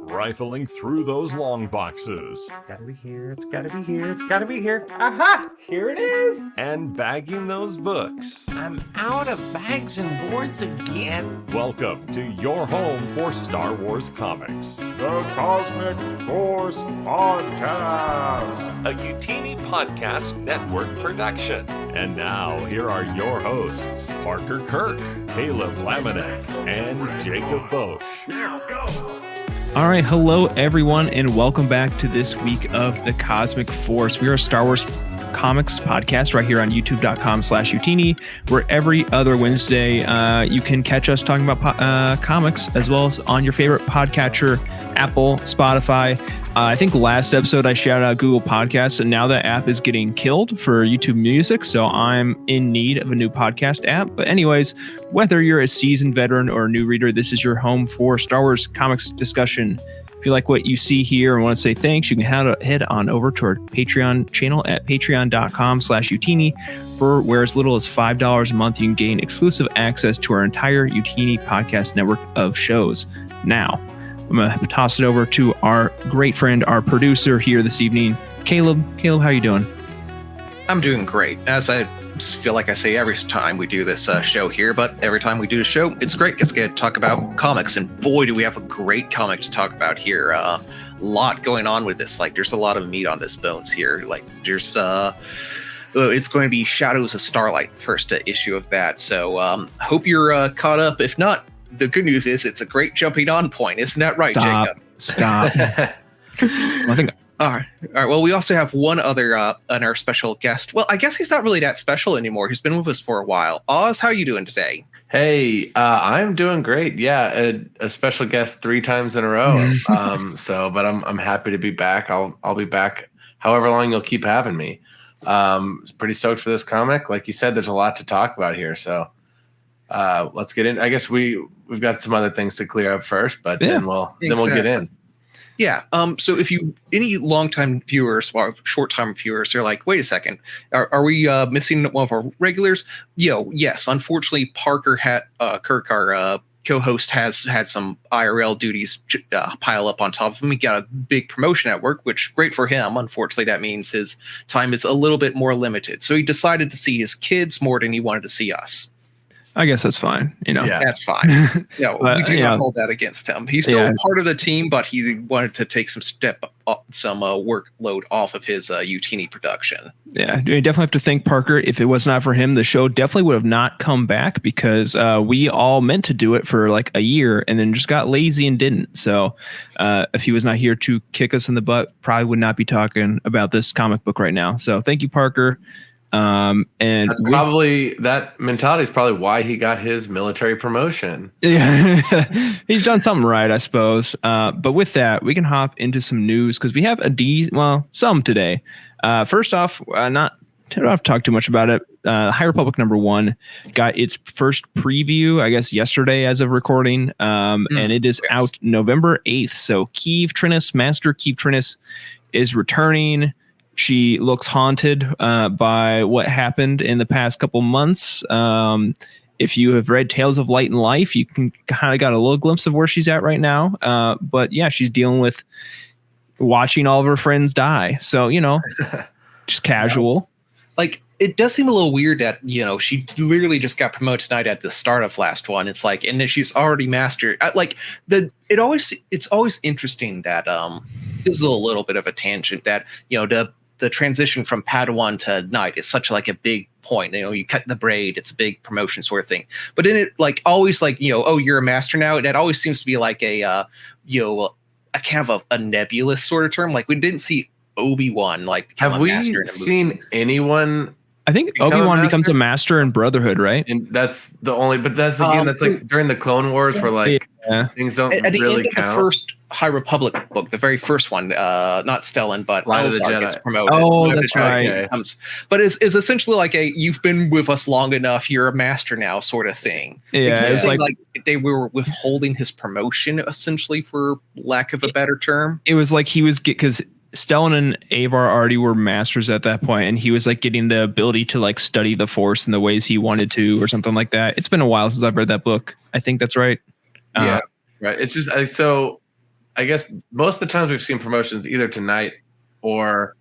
rifling through those long boxes. It's gotta be here, it's gotta be here, it's gotta be here. Aha! Here it is! And bagging those books. I'm out of bags and boards again. Welcome to your home for Star Wars comics. The Cosmic Force Podcast, A Youtini Podcast Network production. And now, here are your hosts, Parker Kirk, Caleb Lamanek, and Jacob Bosch. All right, hello everyone, and welcome back to this week of The Cosmic Force. We are a Star Wars comics podcast right here on youtube.com/Youtini, where every other Wednesday you can catch us talking about comics, as well as on your favorite podcatcher, Apple, Spotify. I think last episode I shouted out Google Podcasts, and now that app is getting killed for YouTube Music, so I'm in need of a new podcast app. But anyways, whether you're a seasoned veteran or a new reader, this is your home for Star Wars comics discussion. If you like what you see here and want to say thanks, you can head on over to our Patreon channel at patreon.com/Youtini. For where as little as $5 a month, you can gain exclusive access to our entire Youtini podcast network of shows. Now, I'm going to toss it over to our great friend, our producer here this evening, Caleb. Caleb, how you doing? I'm doing great. As I feel like I say every time we do this show here, but every time we do a show, it's great because we get to talk about comics. And boy, do we have a great comic to talk about here. A lot going on with this. Like, there's a lot of meat on this bones here. Like, there's it's going to be Shadows of Starlight, first issue of that. So hope you're caught up. If not, the good news is it's a great jumping on point. Isn't that right, Jacob? Stop. I think. All right. Well, we also have one other on our special guest. Well, I guess he's not really that special anymore. He's been with us for a while. Oz, how are you doing today? Hey, I'm doing great. Yeah, a special guest 3 times in a row. But I'm happy to be back. I'll be back however long you'll keep having me. Pretty stoked for this comic. Like you said, there's a lot to talk about here. So let's get in. I guess we've got some other things to clear up first, but then we'll get in. Yeah. So if you any longtime viewers or short-time viewers are like, wait a second, are we missing one of our regulars? Yes. Unfortunately, Parker Kirk, our co-host, has had some IRL duties pile up on top of him. He got a big promotion at work, which great for him. Unfortunately, that means his time is a little bit more limited. So he decided to see his kids more than he wanted to see us. I guess that's fine. That's fine. We do not hold that against him. He's still part of the team, but he wanted to take some workload off of his Youtini production. Yeah, we definitely have to thank Parker. If it was not for him, the show definitely would have not come back, because we all meant to do it for like a year and then just got lazy and didn't. So if he was not here to kick us in the butt, probably would not be talking about this comic book right now. So thank you, Parker. And that's probably that mentality is probably why he got his military promotion. Yeah, he's done something right, I suppose. But with that, we can hop into some news because we have some today. First off, I don't have to talk too much about it. High Republic #1 got its first preview, I guess, yesterday as of recording, and it is out November 8th. So Master Keeve Trennis is returning. She looks haunted by what happened in the past couple months. If you have read Tales of Light and Life, you can kind of got a little glimpse of where she's at right now. But yeah, she's dealing with watching all of her friends die. So, just casual. Like, it does seem a little weird that, she literally just got promoted tonight at the start of last one. It's like, and then she's already mastered. It's always interesting that this is a little bit of a tangent that, the transition from Padawan to Knight is such like a big point. You cut the braid, it's a big promotion sort of thing. But in it, like always, like, oh, you're a master now. That always seems to be like a kind of a nebulous sort of term. Like, we didn't see Obi-Wan become a master in a movie. Seen anyone? I think Obi-Wan becomes a master in Brotherhood, right? And that's the only, but that's again, that's like during the Clone Wars where things don't at the really end count. Of the first High Republic book, the very first one, not Stellan, but Elzar gets promoted. Oh, that's right. But it's essentially like you've been with us long enough, you're a master now sort of thing. Yeah, it's like they were withholding his promotion, essentially, for lack of a better term. It was like he was, because Stellan and Avar already were masters at that point, and he was like getting the ability to like study the Force in the ways he wanted to, or something like that. It's been a while since I've read that book. I think that's right. Yeah, right. It's just so I guess most of the times we've seen promotions either to Knight or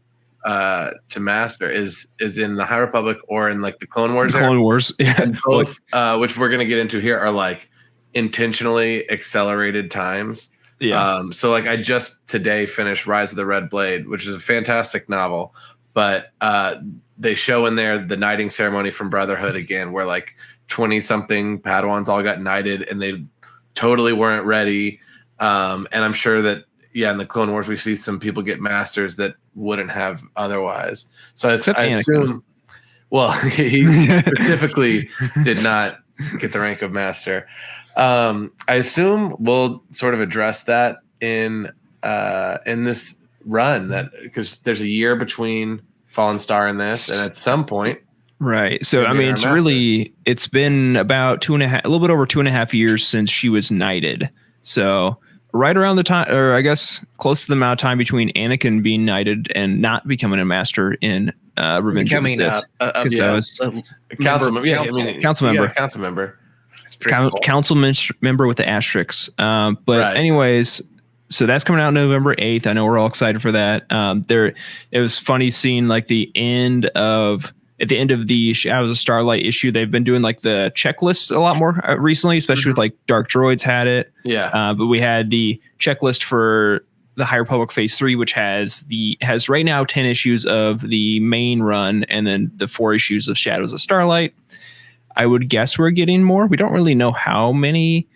to Master is in the High Republic or in like the Clone Wars. Clone Wars, yeah. And both, which we're gonna get into here, are like intentionally accelerated times. Yeah. So like I just today finished Rise of the Red Blade, which is a fantastic novel, but they show in there the knighting ceremony from Brotherhood again, where like 20-something Padawans all got knighted and they totally weren't ready. And I'm sure that in the Clone Wars we see some people get masters that wouldn't have otherwise. So I assume, well, he specifically did not get the rank of master. I assume we'll sort of address that in this run, that because there's a year between Fallen Star and this, and at some point, right. So I mean, it's been about a little bit over 2.5 years since she was knighted. So right around the time, or I guess close to the amount of time between Anakin being knighted and not becoming a master in Revenge of the Sith. That was council member. Council member. Council member. Cool. Council member with the asterisks. But anyways, so that's coming out November 8th. I know we're all excited for that. It was funny seeing like at the end of the Shadows of Starlight issue, they've been doing like the checklist a lot more recently, especially with like Dark Droids had it. Yeah. But we had the checklist for the High Republic Phase 3, which has right now 10 issues of the main run and then the 4 issues of Shadows of Starlight. I would guess we're getting more. We don't really know how many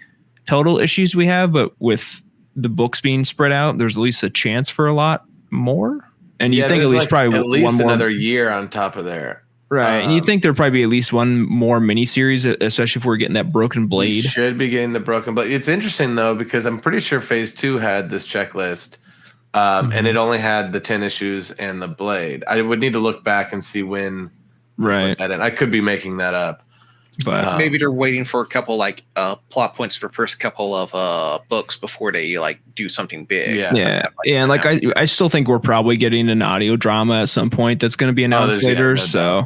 total issues we have, but with the books being spread out, there's at least a chance for a lot more. And you think at least probably one more, another year on top of there. Right. And you think there'd probably be at least one more miniseries, especially if we're getting that Broken Blade. We should be getting the Broken Blade. It's interesting though, because I'm pretty sure Phase 2 had this checklist. And it only had the 10 issues and the Blade. I would need to look back and see when right. That in. I could be making that up. But maybe they're waiting for a couple like plot points for the first couple of books before they like do something big. Yeah. And like I still think we're probably getting an audio drama at some point that's going to be announced later. So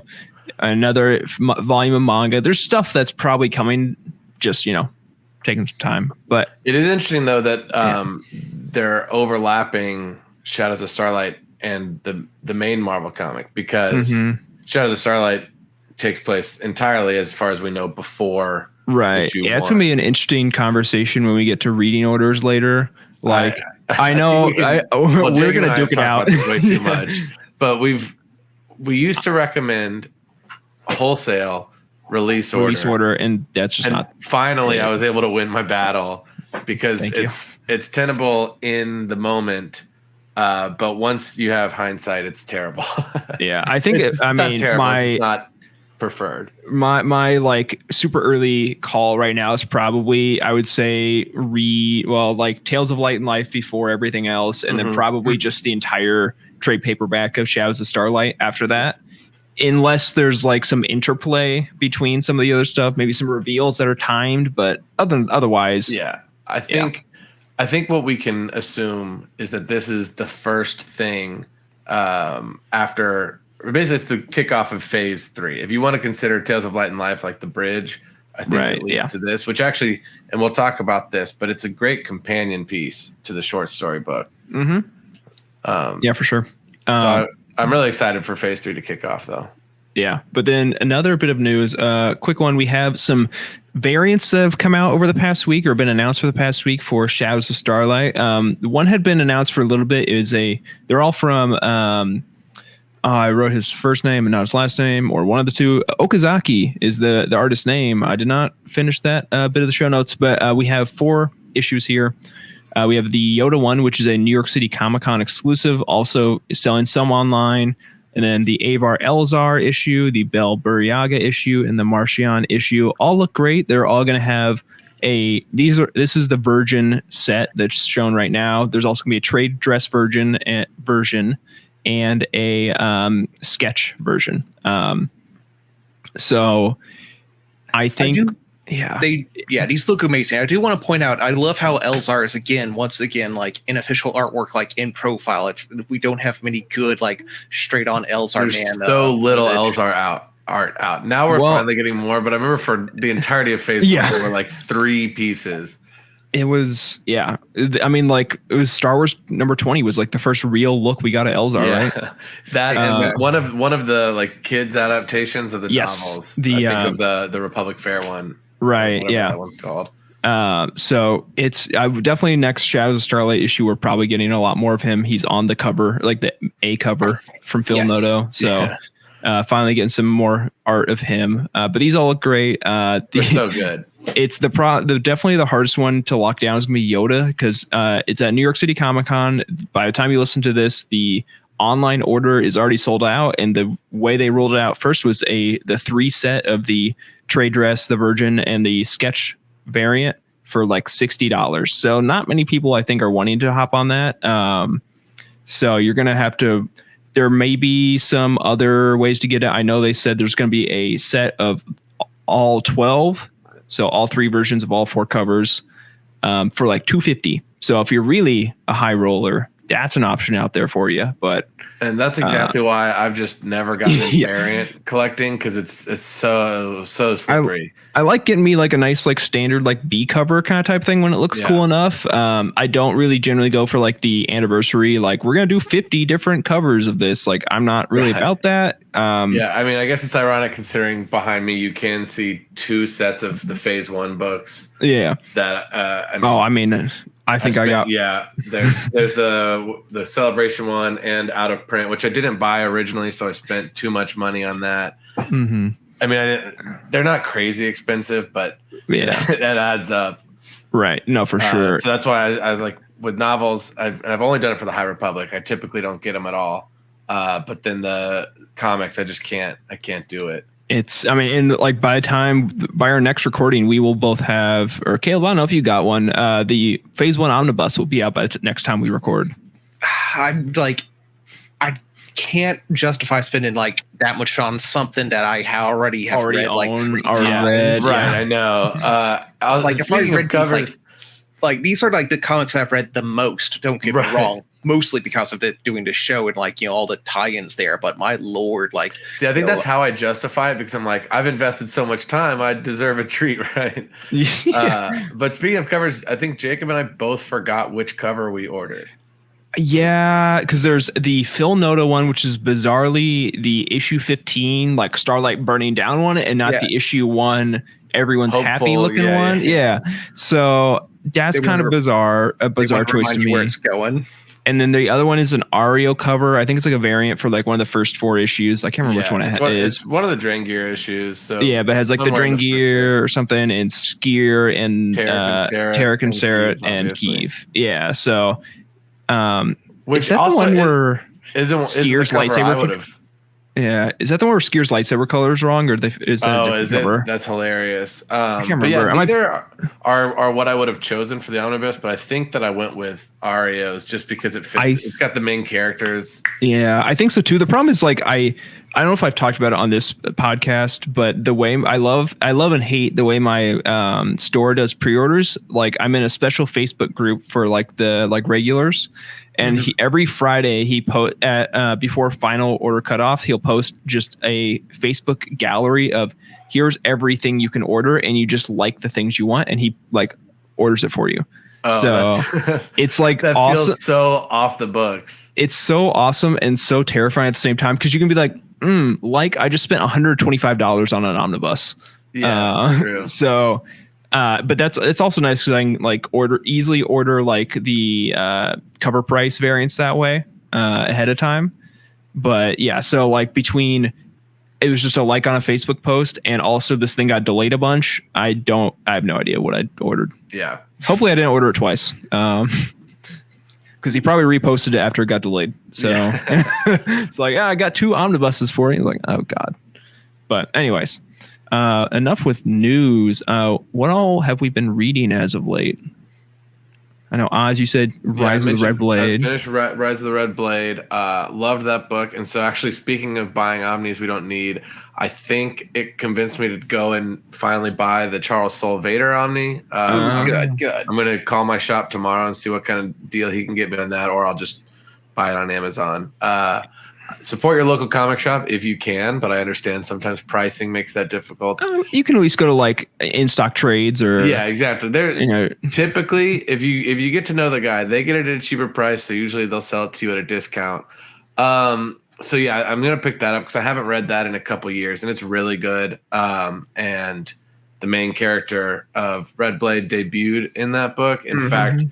another volume of manga. There's stuff that's probably coming, just taking some time. But it is interesting though that they're overlapping Shadows of Starlight and the main Marvel comic, because Shadows of Starlight takes place entirely, as far as we know, before issue 1. It's gonna be an interesting conversation when we get to reading orders later. Like I know we're gonna duke it out way too much, but we used to recommend wholesale release order, and that's just not. Finally, I was able to win my battle, because it's tenable in the moment. But once you have hindsight, it's terrible. Yeah, I think it's not preferred. My like super early call right now is probably, I would say, Tales of Light and Life before everything else, and then probably just the entire trade paperback of Shadows of Starlight after that, unless there's like some interplay between some of the other stuff, maybe some reveals that are timed, but otherwise. I think what we can assume is that this is the first thing after. Basically, it's the kickoff of Phase 3. If you want to consider Tales of Light and Life like the bridge, I think it leads to this, which actually, and we'll talk about this, but it's a great companion piece to the short story book. Yeah, for sure. So I'm really excited for Phase 3 to kick off, though. Yeah, but then another bit of news, quick one. We have some variants that have come out over the past week, or been announced for the past week, for Shadows of Starlight. One had been announced for a little bit. They're all from. I wrote his first name and not his last name, or one of the two. Okazaki is the artist's name. I did not finish that bit of the show notes, but we have 4 issues here. We have the Yoda one, which is a New York City Comic-Con exclusive, also selling some online. And then the Avar Elzar issue, the Bel Buryaga issue, and the Marchion issue all look great. They're all going to have this is the Virgin set that's shown right now. There's also going to be a trade dress version and a sketch version. So I think these look amazing. I do want to point out, I love how Elzar is once again like in official artwork, like in profile. We don't have many good like straight on Elzar. There's so little Elzar art out. Now we're finally getting more, but I remember for the entirety of Phase 1 there were like 3 pieces. It was, yeah. I mean, like, it was Star Wars number 20 was like the first real look we got at Elzar, right? That is one of the like kids adaptations of the novels. I think of the Republic Fair one, right? Yeah, that one's called. So I would definitely next Shadows of Starlight issue, we're probably getting a lot more of him. He's on the cover, like the A cover from Phil Noto. So finally getting some more art of him. But these all look great. They're so good. It's definitely the hardest one to lock down is gonna be Yoda, because it's at New York City Comic Con. By the time you listen to this, the online order is already sold out, and the way they rolled it out first was the 3 set of the trade dress, the Virgin, and the sketch variant for like $60. So not many people I think are wanting to hop on that. So you're gonna have to. There may be some other ways to get it. I know they said there's gonna be a set of all 12. So all 3 versions of all 4 covers for like $250. So if you're really a high roller, that's an option out there for you. And that's exactly why I've just never gotten into variant collecting, because it's so slippery. I like getting me like a nice like standard like B cover kind of type thing when it looks cool enough. I don't really generally go for like the anniversary, like we're gonna do 50 different covers of this. Like I'm not really about that. I mean, I guess it's ironic considering behind me you can see 2 sets of the Phase 1 books. Yeah. That I think I got. Yeah, there's the Celebration one and out of print, which I didn't buy originally, so I spent too much money on that. Mm-hmm. I mean, they're not crazy expensive, but it adds up. Right. No, for sure. So that's why I like with novels. I've only done it for the High Republic. I typically don't get them at all. But then the comics, I just can't. I can't do it. By our next recording, we will both have, or Caleb, I don't know if you got one. The Phase 1 Omnibus will be out by the next time we record. I'm like, I can't justify spending like that much on something that I already read like 3 times. Right, I know. If I read covers, like these are like the comics I've read the most. Don't get me wrong. Mostly because of doing the show and like, all the tie-ins there. But my Lord, like, see, I think that's how I justify it, because I'm like, I've invested so much time, I deserve a treat, right? But speaking of covers, I think Jacob and I both forgot which cover we ordered. Yeah, because there's the Phil Noto one, which is bizarrely the issue 15, like Starlight burning down one, and not the issue 1, everyone's happy looking one. Yeah. So that's kind of bizarre, a bizarre choice to me. Where it's going. And then the other one is an Ario cover. I think it's like a variant for like one of the first 4 issues. I can't remember which one it is. It's one of the Drangir issues. So yeah, but it has like the Drangir or something, and Skier and Tarek and Sarah and Keeve. Yeah, so which is that also the one where Skier's lightsaber? Yeah, is that the one where Skier's lightsaber color is wrong, or is that a different cover? That's hilarious. I can't remember. Yeah, neither are what I would have chosen for the omnibus, but I think that I went with Ario's just because it fits. It's got the main characters. Yeah, I think so too. The problem is like I don't know if I've talked about it on this podcast, but the way I love and hate the way my store does pre-orders. Like I'm in a special Facebook group for like the regulars. And every Friday he before final order cutoff, he'll post just a Facebook gallery of here's everything you can order, and you just like the things you want, and he like orders it for you. Oh, so it's like that awesome. Feels so off the books. It's so awesome and so terrifying at the same time, because you can be like, I just spent $125 on an omnibus. Yeah, true. So. But it's also nice because I can like easily order like the cover price variants that way ahead of time. But yeah, so like it was just a like on a Facebook post, and also this thing got delayed a bunch. I have no idea what I ordered. Yeah. Hopefully I didn't order it twice. Because he probably reposted it after it got delayed. So it's like, I got 2 omnibuses for you. Like, oh God. But anyways. Enough with news. What all have we been reading as of late? I know, Oz, you said Rise of the Red Blade. I finished Rise of the Red Blade. Loved that book. And so actually, speaking of buying omnis we don't need, I think it convinced me to go and finally buy the Charles Soule Vader omni. Good. I'm going to call my shop tomorrow and see what kind of deal he can get me on that, or I'll just buy it on Amazon. Support your local comic shop if you can, but I understand sometimes pricing makes that difficult. You can at least go to like in stock trades or yeah, exactly. They're typically if you get to know the guy, they get it at a cheaper price, so usually they'll sell it to you at a discount. So yeah, I'm gonna pick that up because I haven't read that in a couple years, and it's really good. And the main character of Red Blade debuted in that book. In fact,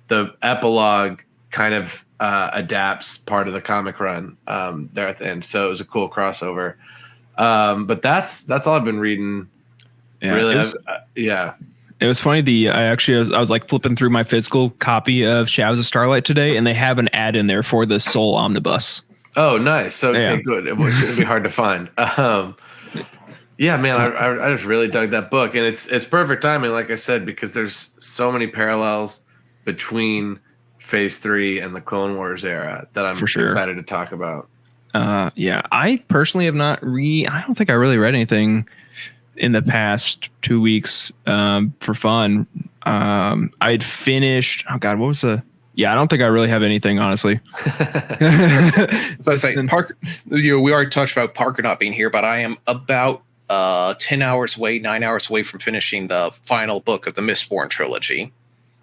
the epilogue kind of adapts part of the comic run there at the end, so it was a cool crossover. But that's all I've been reading. Yeah, really, it was funny. I was like flipping through my physical copy of Shadows of Starlight today, and they have an ad in there for the Soule omnibus. Oh, nice. So okay, good. It shouldn't be hard to find. Yeah, man, I just really dug that book, and it's perfect timing, like I said, because there's so many parallels between Phase 3 and the Clone Wars era that I'm excited to talk about. Yeah, I personally have not I don't think I really read anything in the past 2 weeks for fun. I'd finished. Oh God, what was the? Yeah, I don't think I really have anything, honestly. I was saying, Parker. We already touched about Parker not being here, but I am about 9 hours away from finishing the final book of the Mistborn trilogy,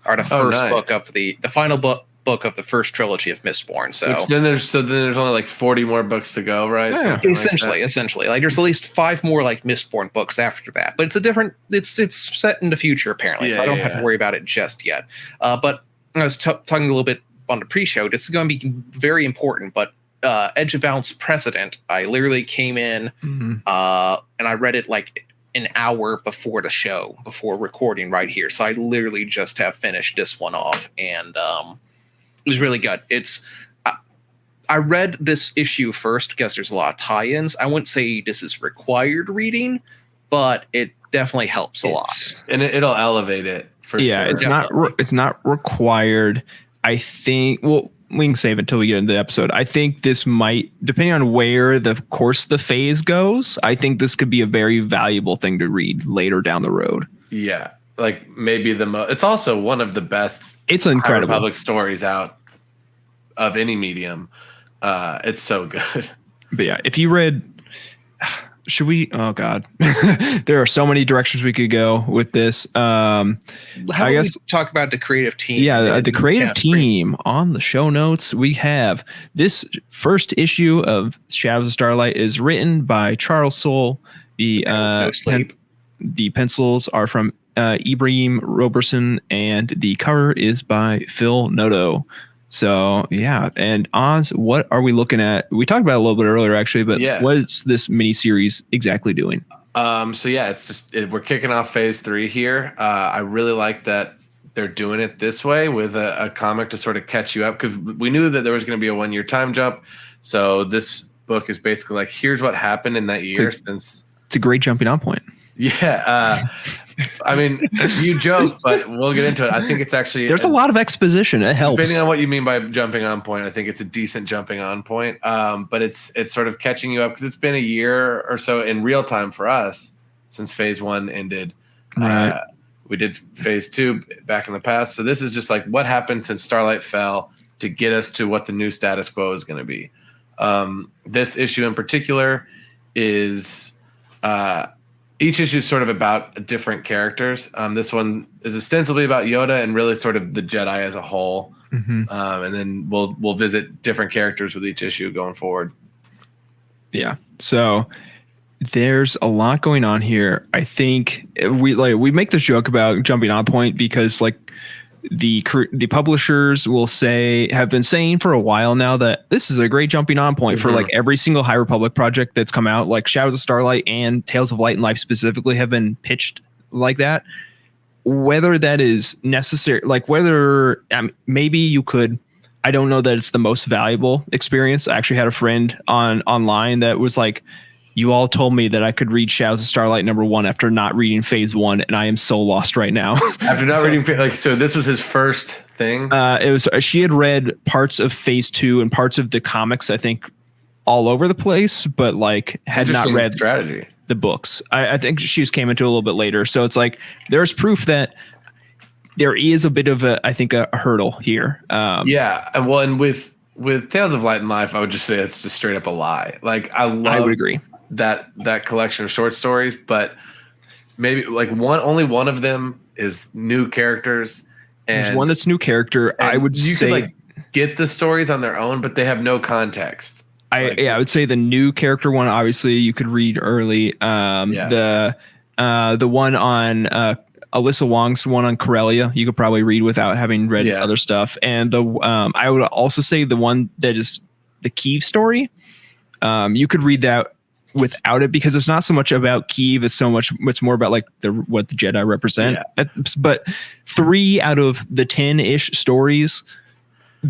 or the first book of the final book of the first trilogy of Mistborn. So then there's only like 40 more books to go, right? Yeah, essentially, like there's at least 5 more like Mistborn books after that, but it's set in the future apparently, so I don't have to worry about it just yet. But I was talking a little bit on the pre-show. This is going to be very important, but Edge of Balance Precedent, I literally came in and I read it like an hour before the show, before recording right here. So I literally just have finished this one off, and it was really good. I read this issue first because there's a lot of tie-ins. I wouldn't say this is required reading, but it definitely helps a lot. And it'll elevate it for sure. It's not required. I think, well, we can save it until we get into the episode. I think this might, depending on where the course of the phase goes, I think this could be a very valuable thing to read later down the road. Yeah. Like maybe it's also one of the best. It's incredible public stories out of any medium. It's so good. But yeah, if you read, should we? Oh God, there are so many directions we could go with this. I guess we talk about the creative team. Yeah, the creative team on the show notes. We have this first issue of Shadows of Starlight is written by Charles Soule. The pencils are from Ibrahim Roberson, and the cover is by Phil Noto. So yeah, and Oz, what are we looking at? We talked about it a little bit earlier, actually, but what is this miniseries exactly doing? So yeah, it's just we're kicking off Phase 3 here. I really like that they're doing it this way with a comic to sort of catch you up, because we knew that there was going to be a 1-year time jump. So this book is basically like, here's what happened in that year since. It's a great jumping on point. Yeah. I mean, you joke, but we'll get into it. I think it's actually there's a lot of exposition. It helps. Depending on what you mean by jumping on point, I think it's a decent jumping on point. But it's sort of catching you up because it's been a year or so in real time for us since Phase 1 ended. Right. We did Phase 2 back in the past. So this is just like what happened since Starlight fell to get us to what the new status quo is going to be. This issue in particular is each issue is sort of about different characters. This one is ostensibly about Yoda and really sort of the Jedi as a whole. And then we'll visit different characters with each issue going forward. Yeah. So there's a lot going on here. I think we make this joke about jumping on point because like the publishers have been saying for a while now that this is a great jumping on point for like every single High Republic project that's come out, like Shadows of Starlight and Tales of Light and Life specifically have been pitched like that. Whether that is necessary, like whether maybe you could, I don't know that it's the most valuable experience. I actually had a friend online that was like, you all told me that I could read Shadows of Starlight #1 after not reading Phase 1, and I am so lost right now. After not reading, so this was his first thing? It was. She had read parts of Phase 2 and parts of the comics, I think, all over the place, but like had not read strategy. The books. I think she just came into it a little bit later. So it's like there's proof that there is a bit of a hurdle here. Yeah. Well, and with with Tales of Light and Life, I would just say it's just straight up a lie. Like I would agree that collection of short stories, but maybe like only one of them is new characters. And there's one that's new character. I would say could, like, get the stories on their own, but they have no context. I would say the new character one, obviously you could read early. The one on Alyssa Wong's one on Corellia, you could probably read without having read other stuff. And I would also say the one that is the Kiev story, you could read that without it, because it's not so much about Kiev, it's more about like what the Jedi represent. But 3 out of the 10-ish stories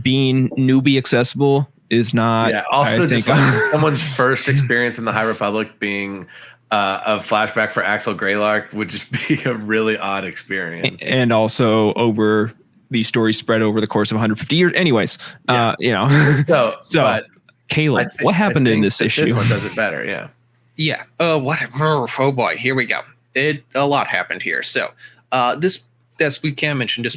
being newbie accessible is not. Yeah. Also, just like someone's first experience in the High Republic being a flashback for Axel Greylark would just be a really odd experience. And also over these stories spread over the course of 150 years. Anyways, you know. So Caleb, what happened in this issue? This one does it better. Yeah. Yeah. Oh boy. Here we go. A lot happened here. So this, as we can mention, this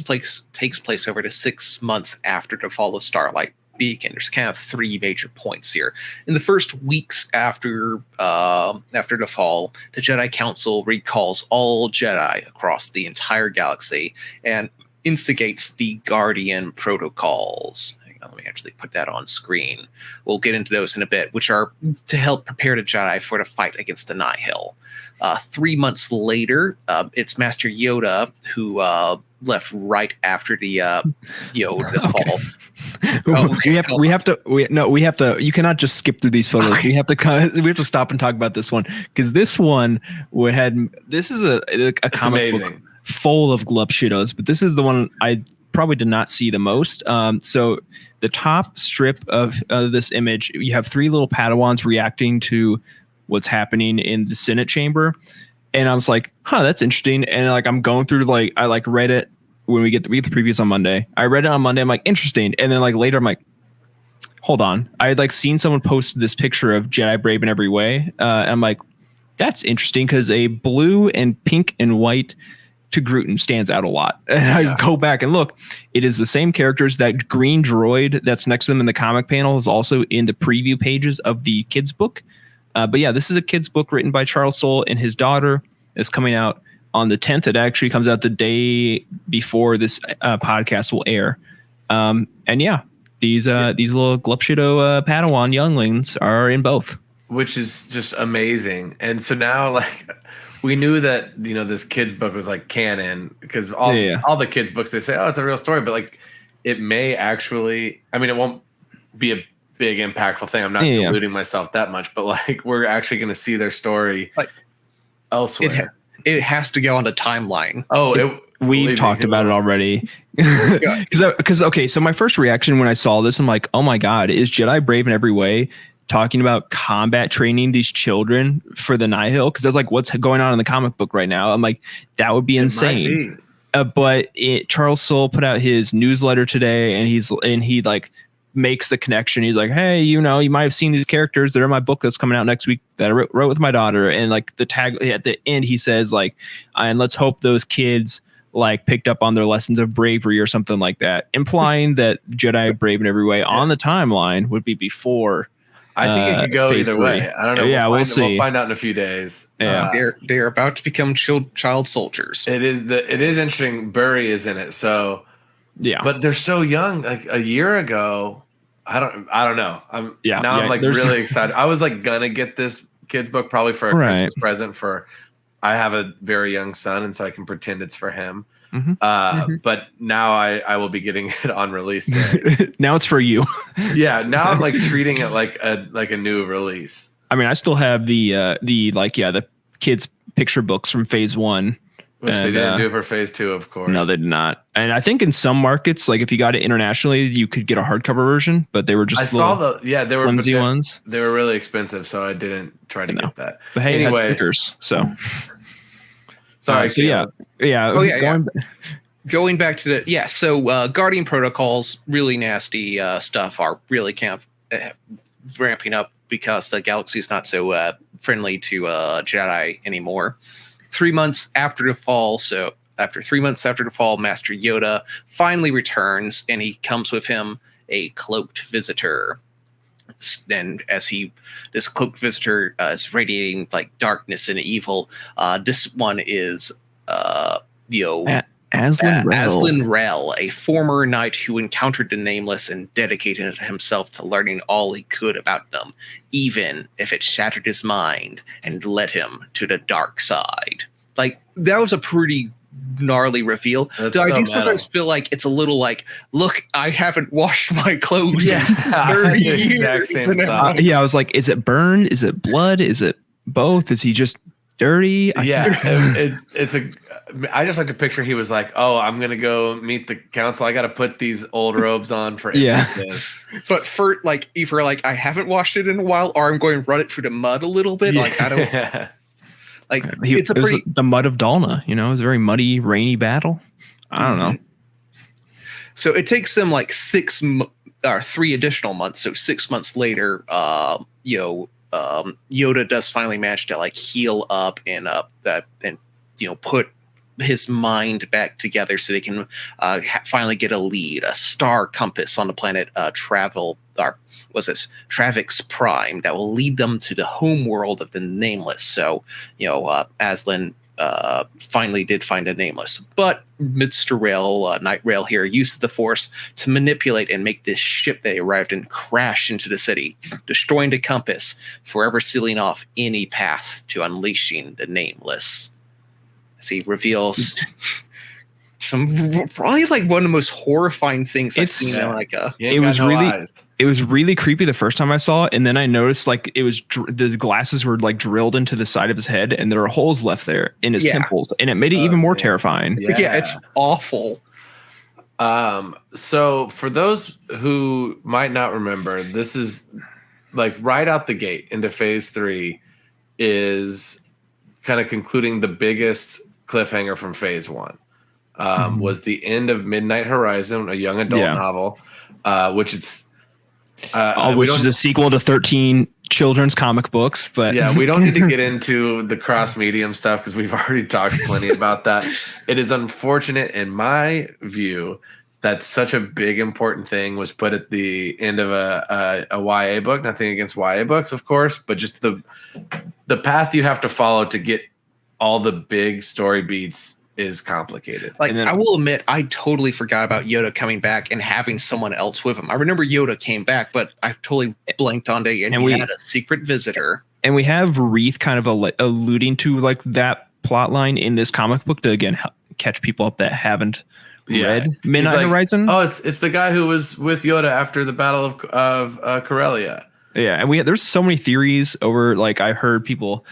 takes place over the 6 months after the fall of Starlight Beacon. There's kind of 3 major points here. In the first weeks after the fall, the Jedi Council recalls all Jedi across the entire galaxy and instigates the Guardian protocols. Let me actually put that on screen. We'll get into those in a bit, which are to help prepare the Jedi for the fight against the Nihil. 3 months later, it's Master Yoda who left right after the fall. We have to. You cannot just skip through these photos. Okay. We have to stop and talk about this one, because this one this is a comic book full of glupshitos, but this is the one I probably did not see the most. So the top strip of this image, you have 3 little Padawans reacting to what's happening in the Senate chamber, and I was like, that's interesting. And like I'm going through, like I like read it when we get the previews on Monday. I read it on Monday. I'm like, interesting. And then like later I'm like, hold on. I had like seen someone post this picture of Jedi brave in every way. And I'm like, that's interesting, because a blue and pink and white Togrutan stands out a lot. And I go back and look, it is the same characters. That green droid that's next to them in the comic panel is also in the preview pages of the kids book. But yeah, this is a kids book written by Charles Soule and his daughter. It's coming out on the 10th. It actually comes out the day before this podcast will air. And yeah, these little glupshito Padawan younglings are in both, which is just amazing. And so now, like, we knew that, you know, this kids book was like canon, because all the kids books, they say, oh, it's a real story, but like it may actually, I mean, it won't be a big impactful thing. I'm not deluding myself that much, but like we're actually going to see their story like elsewhere. It has to go on the timeline. We've talked about it already. Because okay, so my first reaction when I saw this, I'm like, oh my God, is Jedi brave in every way talking about combat training these children for the Nihil? Because I was like, what's going on in the comic book right now? I'm like, that would be insane. But Charles Soule put out his newsletter today, and he like makes the connection. He's like, hey, you know, you might have seen these characters that are in my book that's coming out next week that I wrote with my daughter. And like the tag at the end, he says like, and let's hope those kids like picked up on their lessons of bravery or something like that, implying that Jedi brave in every way on the timeline would be before. I think it could go either 3. way. I don't know. We'll see. We'll find out in a few days. Yeah, they're about to become child soldiers. It is interesting. Burry is in it, so yeah. But they're so young. Like a year ago, I don't know. I'm like really excited. I was like gonna get this kids book probably for a Christmas present for. I have a very young son, and so I can pretend it's for him. Mm-hmm. But now I will be getting it on release day. Now it's for you. Yeah, now I'm like treating it like a new release. I mean, I still have the kids picture books from phase 1, which they didn't do for phase 2, of course. No, they did not. And I think in some markets, like if you got it internationally, you could get a hardcover version, but they were just they were flimsy ones. They were really expensive, so I didn't try to get that. But hey, anyway, stickers, so. Sorry. Going back to so Guardian protocols, really nasty stuff are really kind of ramping up because the galaxy is not so friendly to Jedi anymore. 3 months after the fall, after 3 months after the fall, Master Yoda finally returns, and he comes with him a cloaked visitor. And as this cloaked visitor is radiating like darkness and evil, this one is Aslan Rel, a former knight who encountered the Nameless and dedicated himself to learning all he could about them, even if it shattered his mind and led him to the dark side. Like, that was a pretty gnarly reveal. I do sometimes feel like it's a little like, look, I haven't washed my clothes in 30 years. Exact same thought. I was like, is it burn? Is it blood? Is it both? Is he just dirty? I just like to picture he was like, oh, I'm gonna go meet the council. I got to put these old robes on for this. But for like, either like I haven't washed it in a while, or I'm going to run it through the mud a little bit. Yeah. Like I don't. Like it was the mud of Dalna. You know, it was a very muddy, rainy battle. I don't know. So it takes them like 3 additional months. So 6 months later, Yoda does finally manage to like heal up and put his mind back together so they can finally get a lead, a star compass on the planet Travix Prime that will lead them to the home world of the Nameless. So, Aslan finally did find a Nameless, but Mr. Rail, Knight Rail here, used the Force to manipulate and make this ship they arrived in crash into the city, destroying the compass, forever sealing off any path to unleashing the Nameless. As he reveals some probably like one of the most horrifying things I've seen in like a. It was really creepy the first time I saw it, and then I noticed like it was the glasses were like drilled into the side of his head, and there are holes left there in his temples, and it made it even more terrifying. Yeah, it's awful. So for those who might not remember, this is like right out the gate into phase 3 is kind of concluding the biggest cliffhanger from phase 1. Was the end of Midnight Horizon, a young adult novel, which is a sequel to 13 children's comic books. But we don't need to get into the cross medium stuff because we've already talked plenty about that. It is unfortunate, in my view, that such a big important thing was put at the end of a YA book. Nothing against YA books, of course, but just the path you have to follow to get all the big story beats is complicated. Like, I will admit, I totally forgot about Yoda coming back and having someone else with him. I remember Yoda came back, but I totally blanked on it, and he had a secret visitor. And we have Reith kind of alluding to like that plot line in this comic book to again catch people up that haven't read Midnight Horizon. Oh, it's the guy who was with Yoda after the Battle of Corellia. Yeah, and there's so many theories over. Like, I heard people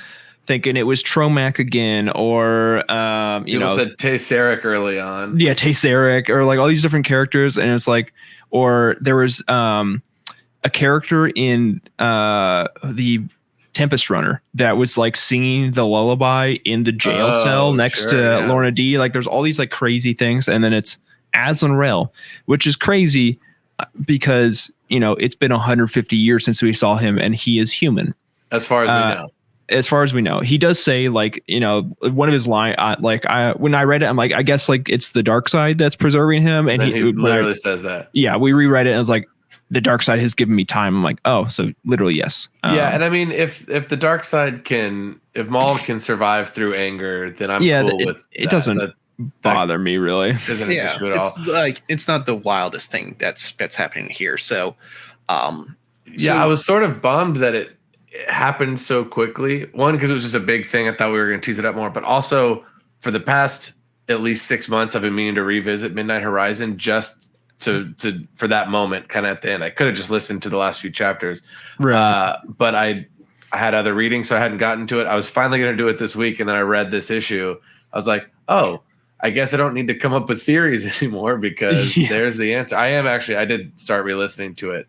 thinking it was Tromac again, or people said Tesseric early on. Yeah, Tesseric, or like all these different characters, and it's like, or there was a character in the Tempest Runner that was like singing the lullaby in the jail cell next to Lorna D. Like, there's all these like crazy things, and then it's Aslan Rel, which is crazy because it's been 150 years since we saw him, and he is human, as far as we know. As far as we know, he does say like, one of his line, when I read it, I'm like, I guess like it's the dark side that's preserving him. And he literally says that. Yeah. We reread it and I was like, the dark side has given me time. I'm like, oh, so literally, yes. And I mean, if the dark side if Maul can survive through anger, then I'm cool with it. It doesn't bother me really. Isn't an issue at all. It's like, it's not the wildest thing that's happening here. So, I was sort of bummed that it happened so quickly. One, because it was just a big thing. I thought we were going to tease it up more, but also for the past at least 6 months, I've been meaning to revisit Midnight Horizon just to for that moment, kind of at the end. I could have just listened to the last few chapters, right? But I had other reading, so I hadn't gotten to it. I was finally going to do it this week, and then I read this issue. I was like, oh, I guess I don't need to come up with theories anymore because there's the answer. I did start re-listening to it.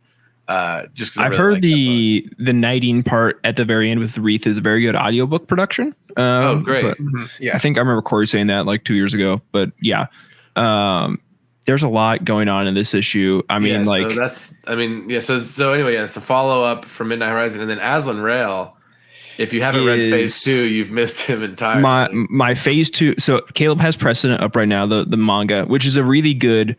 Just I've heard the knighting part at the very end with Reith is a very good audiobook production. Great. But, I think I remember Corey saying that like 2 years ago, but there's a lot going on in this issue. I mean, so anyway, it's a follow up from Midnight Horizon, and then Aslan Rel. If you haven't read phase 2, you've missed him entirely. My phase 2. So Caleb has precedent up right now, the manga, which is a really good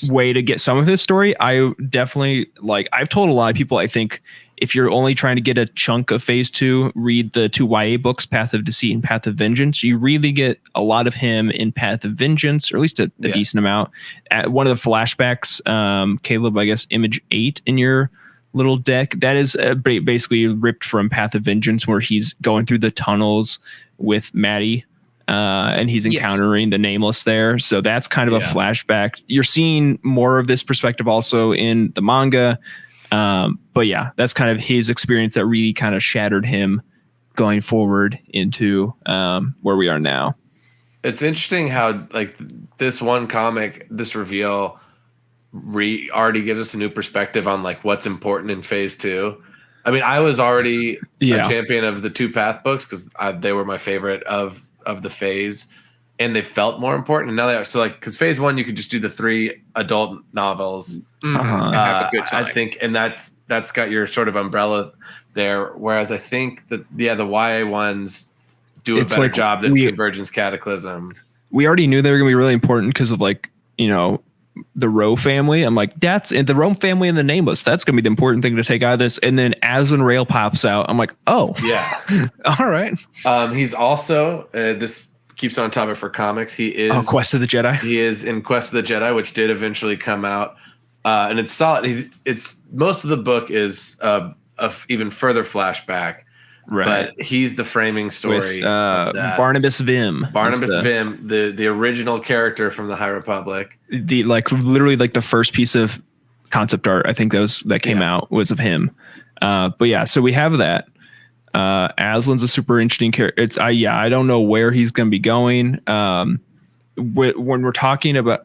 way to get some of his story. I definitely I've told a lot of people, I think if you're only trying to get a chunk of phase 2, read the 2 YA books, Path of Deceit and Path of Vengeance. You really get a lot of him in Path of Vengeance, or at least a decent amount. At one of the flashbacks, Caleb, I guess image 8 in your little deck, that is basically ripped from Path of Vengeance, where he's going through the tunnels with Maddie. And he's encountering the Nameless there. So that's kind of a flashback. You're seeing more of this perspective also in the manga. But yeah, that's kind of his experience that really kind of shattered him going forward into where we are now. It's interesting how this one comic, this reveal already gives us a new perspective on what's important in phase 2. I mean, I was already a champion of the 2 Path books because they were my favorite of the phase, and they felt more important, and now they are. So because phase 1 you could just do the 3 adult novels, have a good time. I think, and that's got your sort of umbrella there, whereas I think that the YA ones do a better job than Convergence Cataclysm. We already knew they were gonna be really important because of the Rowe family. I'm like, that's in the Rowe family and the Nameless. That's going to be the important thing to take out of this. And then Aslan Rail pops out. I'm like, oh, yeah. All right. He's also, this keeps on topic for comics. He is Quest of the Jedi. He is in Quest of the Jedi, which did eventually come out. And it's solid. It's most of the book is a even further flashback. Right. But he's the framing story. With, Barnabas Vim. Vim, the original character from the High Republic. The literally the first piece of concept art I think that came out was of him. But yeah, so we have that. Aslan's a super interesting character. I don't know where he's going to be going. When we're talking about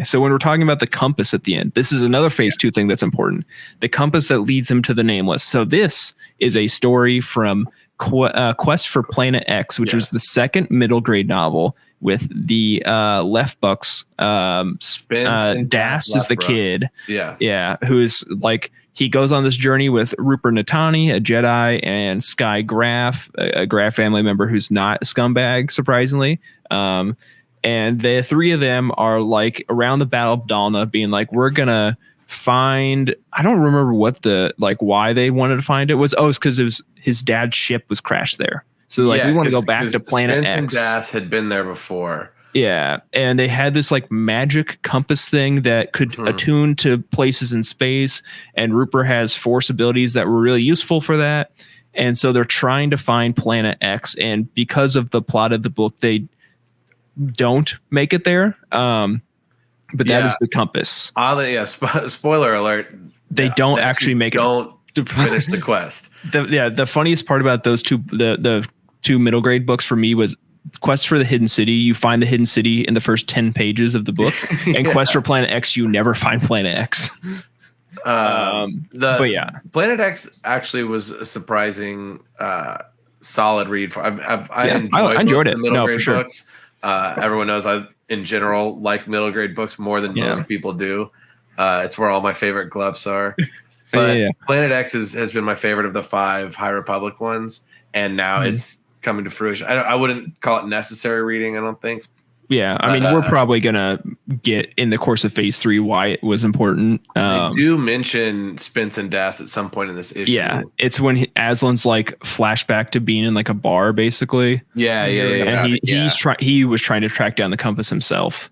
so when we're talking about the compass at the end, this is another phase 2 thing that's important. The compass that leads him to the Nameless. So this is a story from Quest for Planet X, which was the second middle grade novel with the Left Bucks. Das is the kid. Yeah. Who's he goes on this journey with Rupert Natani, a Jedi, and Sky Graf, a Graf family member who's not a scumbag, surprisingly. And the 3 of them are around the Battle of Dalna being we're going to find, I don't remember what the, why they wanted to find it was. It's because his dad's ship was crashed there. So we want to go back to Planet X. And Das had been there before. Yeah. And they had this magic compass thing that could attune to places in space. And Rupert has Force abilities that were really useful for that. And so they're trying to find Planet X. And because of the plot of the book, they don't make it there. But that is the compass. Spoiler alert. They don't actually make it. Don't finish the quest. The funniest part about those the 2 middle grade books for me was Quest for the Hidden City. You find the Hidden City in the first 10 pages of the book, and Quest for Planet X, you never find Planet X. But yeah, Planet X actually was a surprising solid read. I enjoyed it. No, for sure. Books. Everyone knows I, in general, like middle grade books more than most people do. It's where all my favorite glups are. But Planet X has been my favorite of the 5 High Republic ones, and now it's coming to fruition. I wouldn't call it necessary reading, I don't think. Yeah, I mean, we're probably going to get in the course of phase 3 why it was important. They do mention Spence and Das at some point in this issue. Yeah, it's when Aslan's flashback to being in a bar, basically. Yeah. And he was trying to track down the compass himself.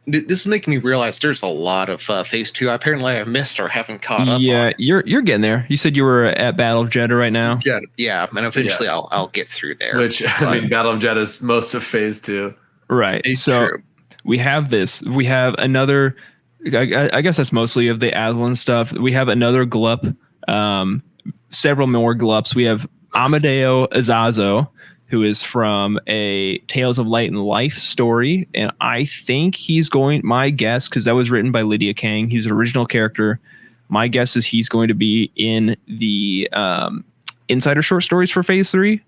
This is making me realize there's a lot of phase 2 apparently I missed or haven't caught up. Yeah, you're getting there. You said you were at Battle of Jeddah right now. Yeah, and eventually I'll get through there. Which Battle of Jeddah is most of phase 2. Right. It's so true. We have this. We have another. I guess that's mostly of the Aslan stuff. We have another glup. Several more glups. We have Amadeo Azazo, who is from a Tales of Light and Life story. And I think my guess, because that was written by Lydia Kang, he's an original character. My guess is he's going to be in the Insider short stories for phase 3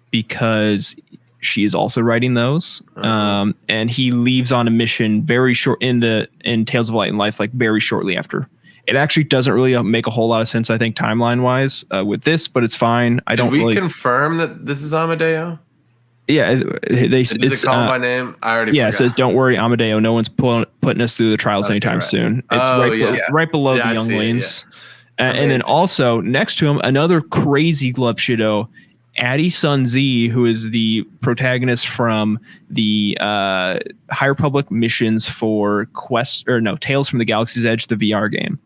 because she is also writing those. And he leaves on a mission very short in Tales of Light and Life, very shortly after. It actually doesn't really make a whole lot of sense, I think, timeline-wise with this, but it's fine. Did we confirm that this is Amadeo? Yeah, Is it called by name? I already forgot. It says, "Don't worry, Amadeo. No one's putting us through the trials anytime soon." It's right below the younglings. And then also next to him, another crazy glove shido, Addy Sun Z, who is the protagonist from the High Republic missions for Tales from the Galaxy's Edge, the VR game.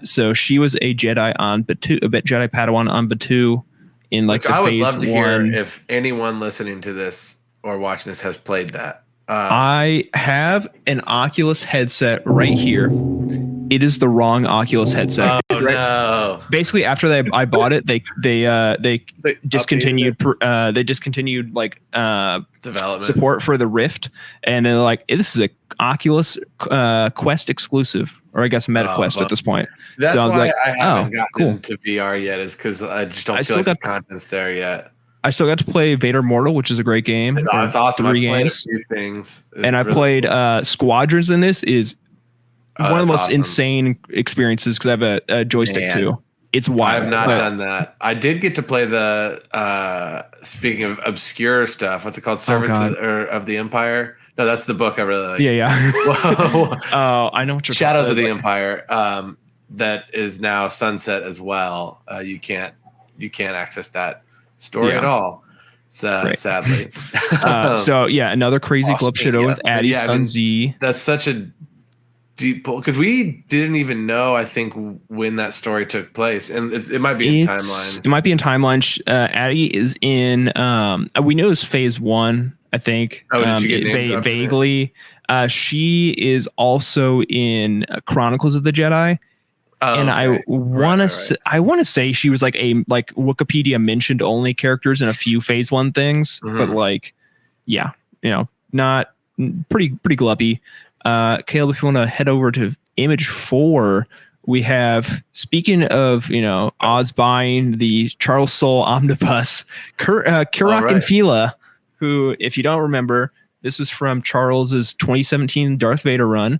So she was a Jedi on Batuu, a Jedi Padawan on Batuu in like I would love to hear if anyone listening to this or watching this has played that. I have an Oculus headset right here. It is the wrong Oculus headset. Oh no! Basically, after I bought it, they discontinued like development support for the Rift, and they're like, this is a Oculus Quest exclusive, or I guess MetaQuest at this point. That's why I haven't gotten into VR yet, is because I just don't feel like the content's there yet. I still got to play Vader Mortal, which is a great game. It's awesome. 3 games. Played a few things. And I played Squadrons in this. Is one of the most insane experiences because I have a joystick too. It's wild. I have not done that. I did get to play the speaking of obscure stuff, what's it called? Servants of the Empire. No, that's the book I really like. Yeah. Oh, I know what you're Shadows of the Empire. That is now sunset as well. You can't access that story at all. So sadly. So yeah, another crazy glove shido with Addy Sun Z. That's such a deep pull because we didn't even know, I think, when that story took place, and it might be in timelines. It might be in timelines. Addy is in. We know it's phase 1, I think. Oh, did she get named vaguely? She is also in Chronicles of the Jedi. And I want to say she was like a Wikipedia mentioned only characters in a few phase 1 things, but not pretty glubby. Caleb, if you want to head over to image 4, we have, speaking of, Ozbine, the Charles Soule omnibus, Kirak and Fila, who, if you don't remember, this is from Charles's 2017 Darth Vader run.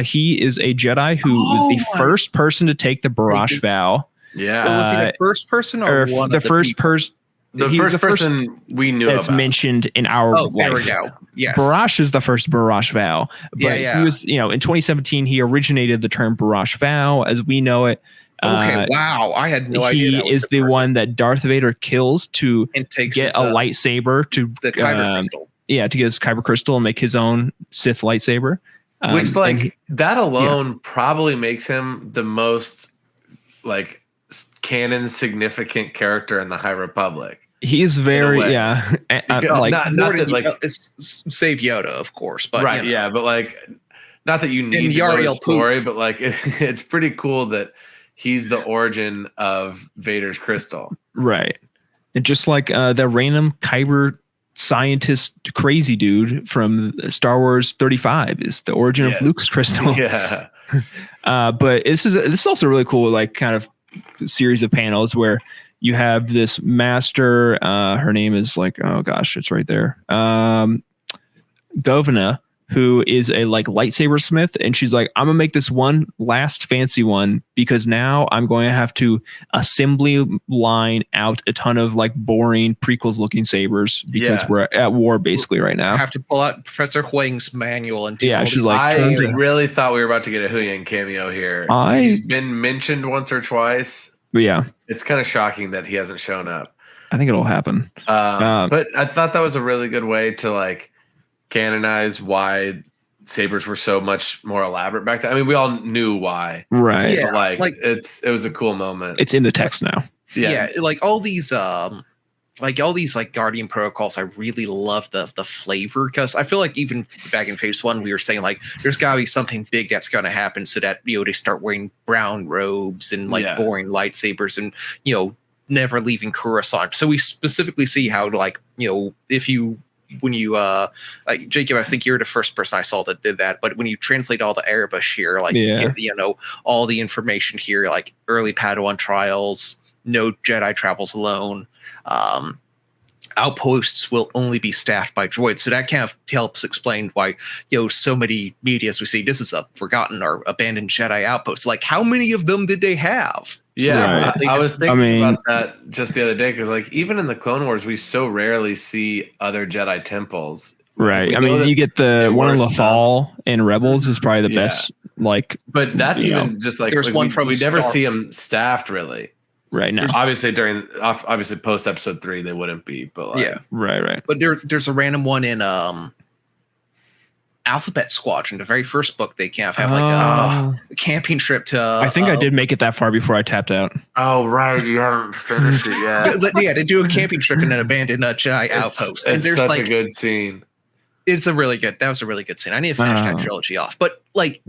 He is a Jedi who was the first person to take the Barash vow. Yeah. Was he the first person or one the first person? The first person we knew that's about. mentioned in our life. There we go. Yes. Barash is the first Barash vow. But he was, in 2017, he originated the term Barash vow as we know it. Okay, wow. I had no idea. He is the one that Darth Vader kills to get a lightsaber to the kyber crystal. Yeah, to get his kyber crystal and make his own Sith lightsaber. Which, that alone probably makes him the most, canon significant character in the High Republic. He's very, save Yoda, of course. But right, but not that you need to know the story, but it's pretty cool that he's the origin of Vader's crystal. Right. And just like the random kyber scientist crazy dude from Star Wars 35 is the origin of Luke's crystal. Yeah. But this is also really cool, kind of series of panels where you have this master, her name is it's right there. Govna, who is a lightsaber smith, and she's like, I'm gonna make this one last fancy one because now I'm going to have to assembly line out a ton of boring prequels looking sabers because we're at war basically right now. I have to pull out Professor Huang's manual and do she's like, I really thought we were about to get a Huyang cameo here. He's been mentioned once or twice. Yeah, it's kind of shocking that he hasn't shown up. I think it'll happen. But I thought that was a really good way to canonize why sabers were so much more elaborate back then. I mean, we all knew why, right? Yeah, but it was a cool moment. It's in the text now. Yeah, all these Guardian protocols, I really love the flavor because I feel like even back in phase 1, we were saying there's gotta be something big that's gonna happen so that they start wearing brown robes and boring lightsabers and never leaving Coruscant. So we specifically see how when you Jacob, I think you're the first person I saw that did that, but when you translate all the Arabish here, you get all the information here, early Padawan trials, no Jedi travels alone, outposts will only be staffed by droids, so that kind of helps explain why so many media as we see this is a forgotten or abandoned Jedi outpost. How many of them did they have? Yeah, So, I was thinking I mean- about that just the other day because, like, even in the Clone Wars, we so rarely see other Jedi temples. Right. we I know mean, that you get the there one in were Lothal and Rebels is probably the Yeah. best. Like, But that's you even know, just like there's one we, from we never Star- see them staffed really. right now. Obviously post episode 3 they wouldn't be, but like, Yeah. Right. But there's a random one in Alphabet Squadron, the very first book. They can't have like a camping trip to. I think I did make it that far before I tapped out. Oh right, you haven't finished it yet. But yeah, to do a camping trip in an abandoned Jedi outpost, and It's there's such like a good scene. that was a really good scene. I need to finish that trilogy off, but like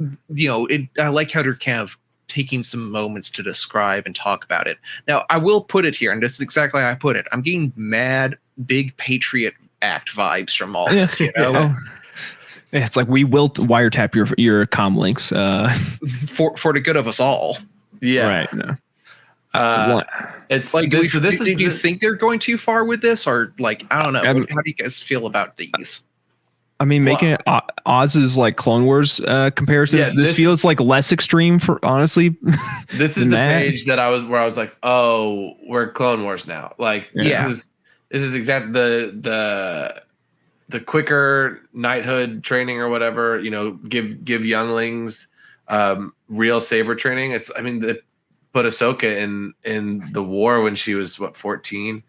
I like how they're kind of taking some moments to describe and talk about it. Now I will put it here, and this is exactly how I put it. I'm getting mad big Patriot Act vibes from all this, you know. Yeah, it's like we will wiretap your comm links for the good of us all. Yeah. Right. No. It's Like, this, do this is you think they're going too far with this, or like I don't know? I mean- How do you guys feel about these? I mean, making it Oz's like Clone Wars comparisons. Yeah, this feels like less extreme for honestly. This is than the that. page that I was like, oh, we're Clone Wars now. Like Yeah. this is exactly the quicker knighthood training or whatever, you know, give younglings real saber training. They put Ahsoka in the war when she was 14.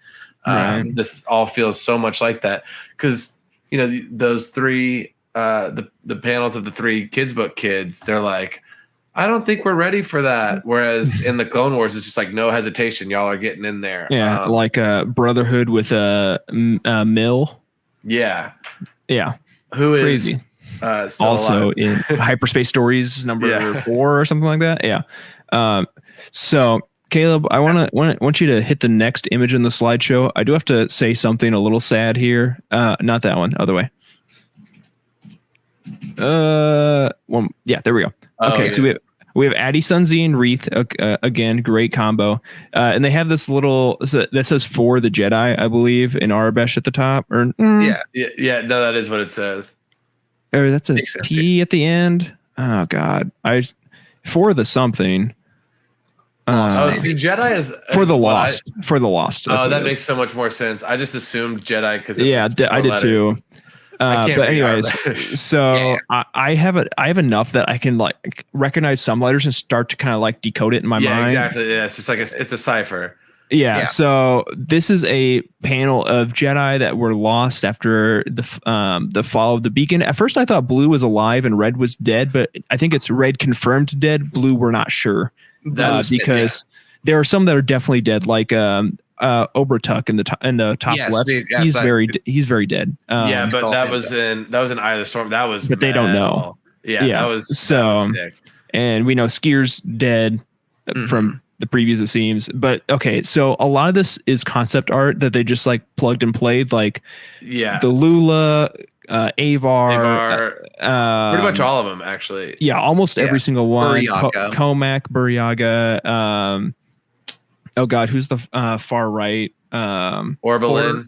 Right. This all feels so much like that because you know those three the panels of the 3 kids book kids, they're like, I don't think we're ready for that. Whereas in the Clone Wars, it's just like no hesitation, y'all are getting in there. Yeah, like a Brotherhood with a Mill. Yeah. Yeah, Who is crazy. still Also alive. in Hyperspace Stories number 4 or something like that. Yeah. So Caleb, I want you to hit the next image in the slideshow. I do have to say something a little sad here. Not that one, other way. Yeah, there we go. Oh, Okay, yeah. so we have Addie Sunzi and Wreath again, great combo. And they have this little that says "For the Jedi," I believe, in Arabesh at the top. Or Yeah, no, that is what it says. or that's a Makes sense, P at the end. Oh God, for the something. Oh, see, Jedi is For the what Lost. For the Lost. that's Oh, what that it is. makes so much more sense. I just assumed Jedi because Yeah, I did too. I can't But read anyways, Arabic. so Yeah. I have enough that I can like recognize some letters and start to kind of like decode it in my Yeah, mind. exactly. Yeah, it's just like it's a cipher. Yeah, Yeah. so this is a panel of Jedi that were lost after the fall of the beacon. At first, I thought Blue was alive and Red was dead, but I think it's Red confirmed dead. Blue, we're not sure because there are some that are definitely dead, like Obertuck in the top Yes, left. dude, yes, He's very dead. Yeah, but all that dead, was in Eye of the Storm. That was But they don't know. metal. Yeah, Yeah, that was so- sick. And we know Skier's dead from the previews, it seems. But okay, so a lot of this is concept art that they just like plugged and played, like Yeah, the Lula, Avar, pretty much all of them actually. Yeah, almost every single one. Buryaga. Comac, Buryaga. Oh God, who's the far right? Orbelin.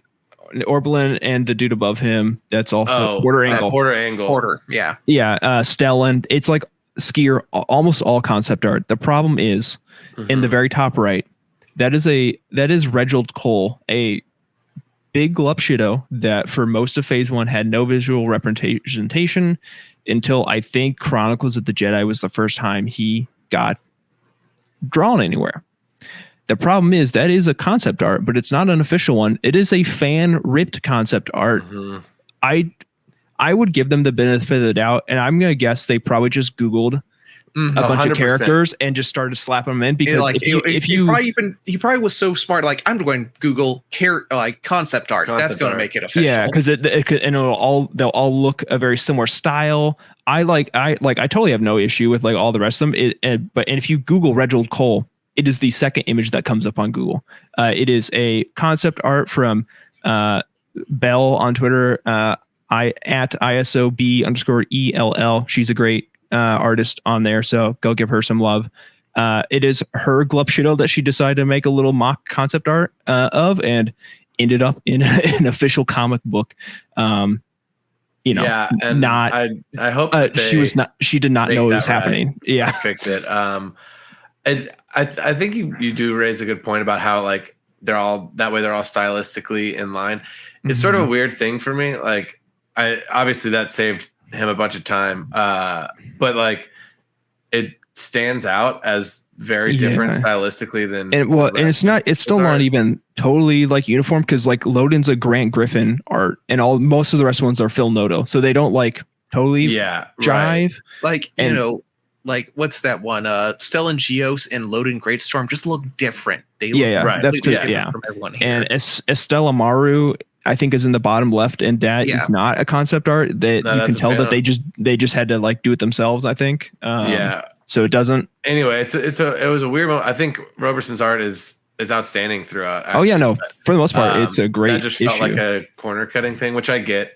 Orbelin and the dude above him. That's also Porter Angle. Porter Angle. Porter, yeah. Yeah, Stellan. It's like Skier, almost all concept art. The problem is in the very top right, that is Reginald Cole, a big Glupshido that for most of Phase 1 had no visual representation until I think Chronicles of the Jedi was the first time he got drawn anywhere. The problem is that is a concept art, but it's not an official one. It is a fan ripped concept art. I would give them the benefit of the doubt, and I'm going to guess they probably just Googled a bunch 100%. of characters and just started slapping them in because Like, he probably was so smart. Like, I'm going to Google concept art. That's Concept going to art. make it official. yeah, because they'll all look a very similar style. I totally have no issue with like all the rest of them. But if you Google Reginald Cole, it is the second image that comes up on Google. It is a concept art from Belle on Twitter. At ISOB_ELL. She's a great artist on there, so go give her some love. It is her Glupshido that she decided to make a little mock concept art of, and ended up in an official comic book. Yeah, and not. I hope that She did not know it was happening. Yeah, fix it. And I think you do raise a good point about how like they're all stylistically in line. It's sort of a weird thing for me. Like I obviously that saved him a bunch of time, but like it stands out as very different stylistically than. And it's still not even totally like uniform because like Loden's a Grant Griffin art, and most of the rest of ones are Phil Noto, so they don't like totally jive. Right. Like like what's that one? Stellan Geos and Loden Greatstorm just look different. They look that's good. From everyone here. And Estella Maru, I think, is in the bottom left, and that is not a concept art. That you can tell that they just had to like do it themselves. I think. So it doesn't. Anyway, it was a weird moment. I think Roberson's art is outstanding throughout. Actually. Oh yeah, no, for the most part, it's a great. That just felt like a corner cutting thing, which I get.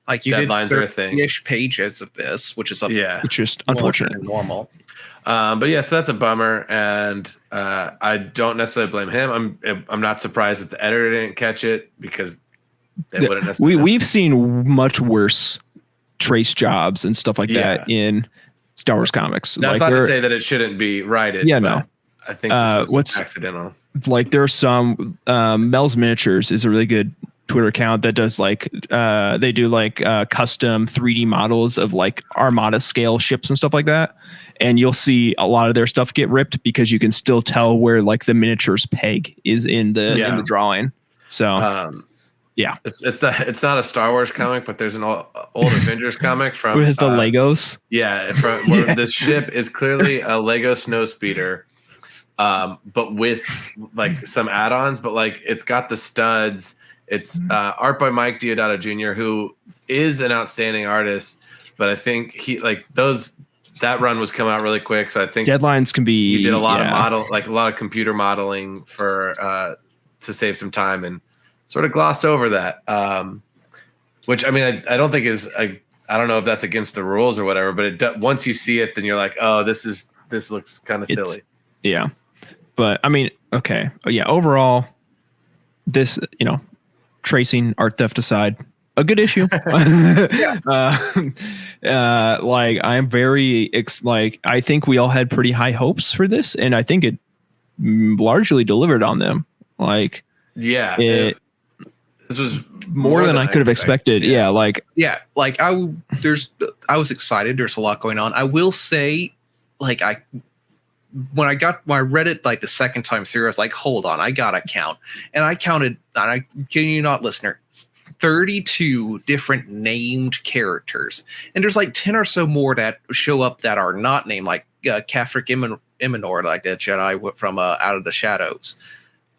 Like you deadlines did are a thing. Ish pages of this, which is which is unfortunate and normal. But yeah, so that's a bummer, and I don't necessarily blame him. I'm not surprised that the editor didn't catch it because they wouldn't necessarily. We've seen much worse trace jobs and stuff like that in Star Wars comics. That's like not to say that it shouldn't be righted. Yeah, no. I think this was accidental. Like there's some Mel's Miniatures is a really good Twitter account that does like they do like custom 3D models of like Armada scale ships and stuff like that, and you'll see a lot of their stuff get ripped because you can still tell where like the miniatures peg is in the drawing. So it's not a Star Wars comic, but there's an old Avengers comic from with the Legos. The ship is clearly a Lego snowspeeder, but with like some add-ons, but like it's got the studs. It's art by Mike Diodato Jr., who is an outstanding artist, but I think that run was coming out really quick, so I think deadlines can be. He did a lot of a lot of computer modeling for to save some time, and sort of glossed over that. Which I mean, I don't think is I don't know if that's against the rules or whatever, but once you see it, then you're like, oh, this looks kind of silly. Yeah, but I mean, okay, overall, this tracing art theft aside, a good issue. Like I'm very I think we all had pretty high hopes for this, and I think it largely delivered on them. Like this was more than I could have expected. I was excited. There's a lot going on. I will say, like when I read it like the second time through, I was like, hold on, I gotta count. And I counted, and I kid you not, listener, 32 different named characters. And there's like 10 or so more that show up that are not named, like Catherick Imanor, like the Jedi from Out of the Shadows.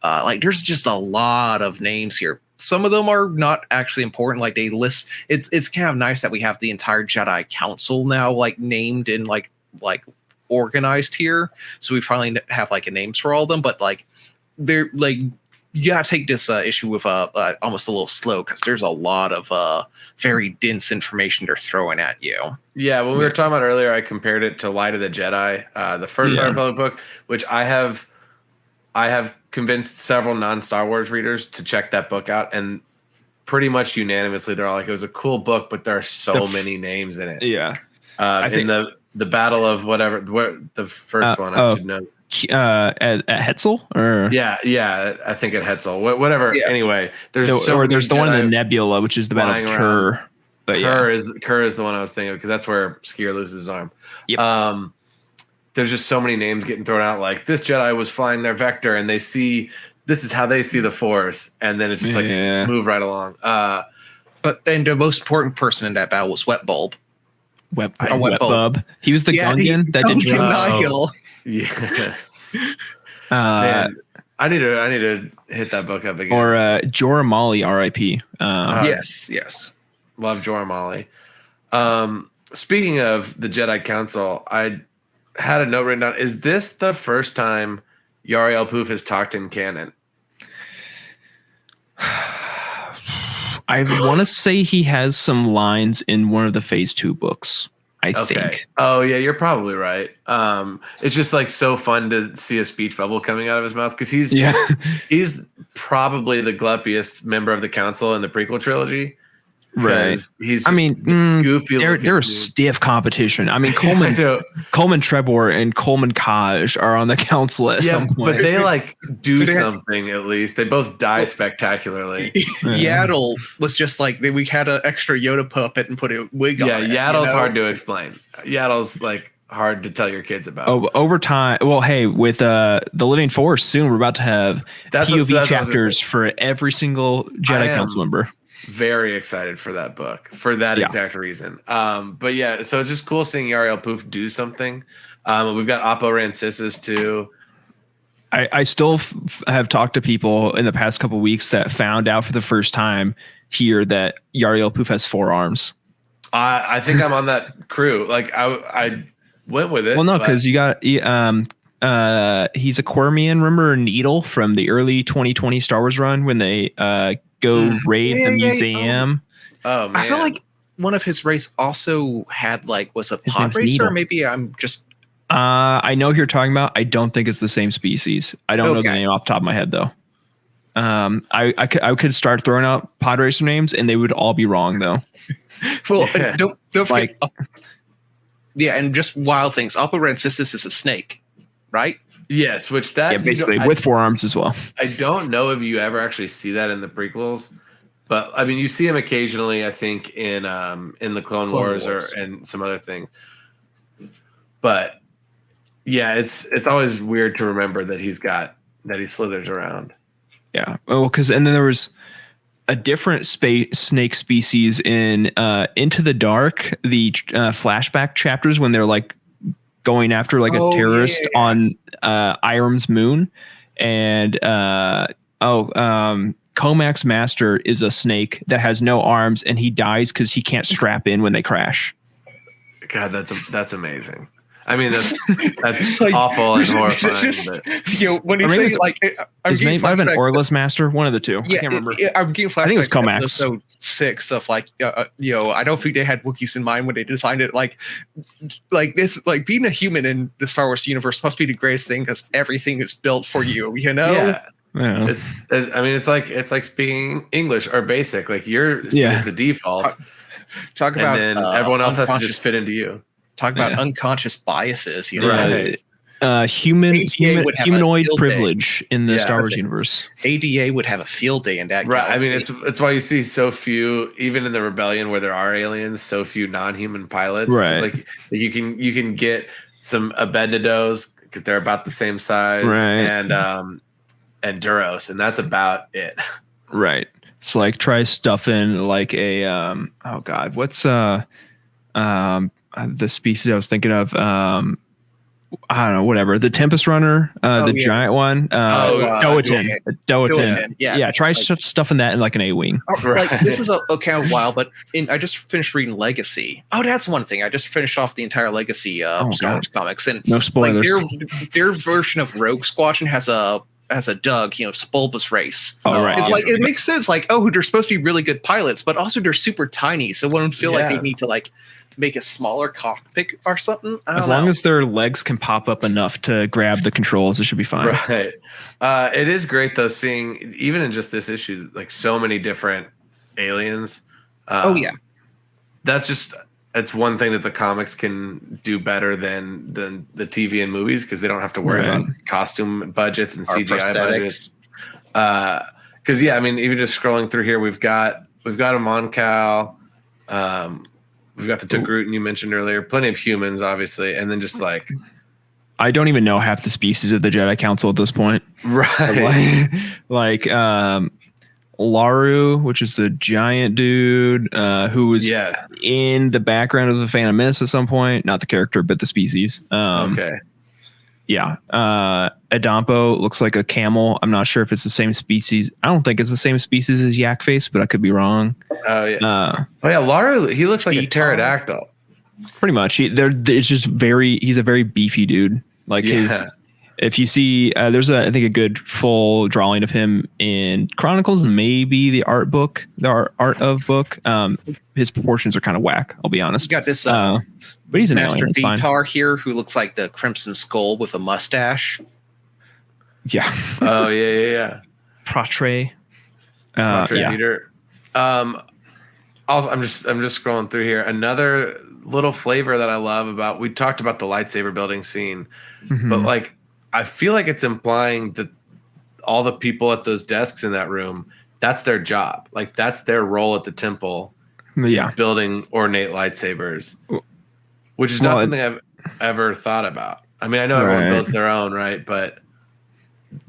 Like there's just a lot of names here. Some of them are not actually important. Like they list, it's kind of nice that we have the entire Jedi Council now like named and like organized here, so we finally have like a names for all of them, but like they're like you gotta take this issue with almost a little slow because there's a lot of very dense information they're throwing at you. When we were talking about earlier, I compared it to Light of the Jedi, the first High Republic book, which I have convinced several non-Star Wars readers to check that book out, and pretty much unanimously they're all like, it was a cool book, but there are so many names in it. I think the Battle of whatever, the first one, I should know. At Hetzel, or I think at Hetzel, whatever. Yeah. Anyway, there's the one in the Nebula, which is the Battle of Kerr. But Kerr is the one I was thinking of because that's where Skier loses his arm. Yep. There's just so many names getting thrown out. Like this Jedi was flying their vector, and this is how they see the Force, and then it's just like move right along. But then the most important person in that battle was Wet Bulb. Wet Bulb. He was the Gungan that did drugs. Yes. Man, I need to hit that book up again. Or Jorah Mali, R.I.P. Yes. Love Jorah Mali. Speaking of the Jedi Council, I had a note written down. Is this the first time Yariel Poof has talked in canon? I want to say he has some lines in one of the Phase 2 books, I think. Oh, yeah, you're probably right. It's just like so fun to see a speech bubble coming out of his mouth because he's probably the gluppiest member of the council in the prequel trilogy. Right. He's just this goofy. They're stiff competition. I mean, Coleman Trebor and Coleman Kaj are on the council at some point. But they like do something at least. They both die spectacularly. Yaddle was just like we had an extra Yoda puppet and put a wig on. Yeah, Yaddle's hard to explain. Yaddle's like hard to tell your kids about. Over time. Well, hey, with the Living Force soon, we're about to have POV chapters for every single Jedi Council member. Very excited for that book for that exact reason. But yeah, so it's just cool seeing Yariel Poof do something. We've got Oppo Rancisis too. I still have talked to people in the past couple of weeks that found out for the first time here that Yariel Poof has 4 arms. I think I'm on that crew. Like I went with it. Well, no, because you got he's a Quirmian. Remember Needle from the early 2020 Star Wars run when they go raid the museum. Oh man. I feel like one of his race also had was a pod racer. Maybe I'm just. I know who you're talking about. I don't think it's the same species. I don't know the name off the top of my head though. I could start throwing out pod racer names and they would all be wrong though. Well, don't forget. And just wild things. Oppo Rancisis is a snake, right? Yes, which basically with 4 arms as well. I don't know if you ever actually see that in the prequels, but I mean you see him occasionally. I think in the Clone Wars and some other things. But yeah, it's always weird to remember that he slithers around. Yeah, because then there was a different snake species in Into the Dark, the flashback chapters when they're like going after a terrorist on Irem's moon, and Comac's master is a snake that has no arms and he dies because he can't strap in when they crash. God, that's amazing. I mean, that's awful and horrifying. When he says his name might have been Orla's master, one of the two. I can't remember. I'm getting flashbacks. I think it was Comax. Episode 6 of I don't think they had Wookiees in mind when they designed it. Like this, being a human in the Star Wars universe must be the greatest thing because everything is built for you. Yeah. It's like speaking English or basic. Like yours is the default. Talk about and then everyone else has to just fit into you. Talk about unconscious biases, Right. Humanoid privilege in the Star Wars universe. ADA would have a field day in that. Right. Galaxy. I mean, it's why you see so few, even in the Rebellion where there are aliens, so few non-human pilots. Right. It's like you can get some Abendidos because they're about the same size, right. and Duros, and that's about it. Right. It's like try stuffing like a what's the species I was thinking of, I don't know, whatever. The Tempest Runner, giant one, Doatin. Yeah. Try stuffing that in like an A-wing. This is a while, but I just finished reading Legacy. Oh, that's one thing. I just finished off the entire Legacy Star Wars comics, and no spoilers. Their version of Rogue Squadron has a Doug, bulbous race. Oh, right. It's it makes sense. They're supposed to be really good pilots, but also they're super tiny, so one would feel like they need to make a smaller cockpit or something. As long as their legs can pop up enough to grab the controls, it should be fine. Right. It is great though, seeing even in just this issue, so many different aliens. It's one thing that the comics can do better than the TV and movies because they don't have to worry about costume budgets and CGI budgets. Because even just scrolling through here, we've got a Moncal. We've got the Togrutan you mentioned earlier. Plenty of humans, obviously, and then just I don't even know half the species of the Jedi Council at this point. Right. Laru, which is the giant dude who was in the background of the Phantom Menace at some point. Not the character, but the species. Okay. Yeah. Adampo looks like a camel. I'm not sure if it's the same species. I don't think it's the same species as Yak Face, but I could be wrong. Oh, yeah. Laru, he looks like a pterodactyl. Pretty much. He's a very beefy dude. If you see, there's I think a good full drawing of him in Chronicles and maybe the art of book. His proportions are kind of whack. I'll be honest. You got this, but he's an Master alien. Vitar here who looks like the Crimson Skull with a mustache. Yeah. Oh yeah. Pratre. Leader. Also, I'm just scrolling through here. Another little flavor that I love about, we talked about the lightsaber building scene, but like I feel like it's implying that all the people at those desks in that room, that's their job. Like that's their role at the temple. Yeah, building ornate lightsabers, which is not something I've ever thought about. I mean, I know everyone builds their own, right? But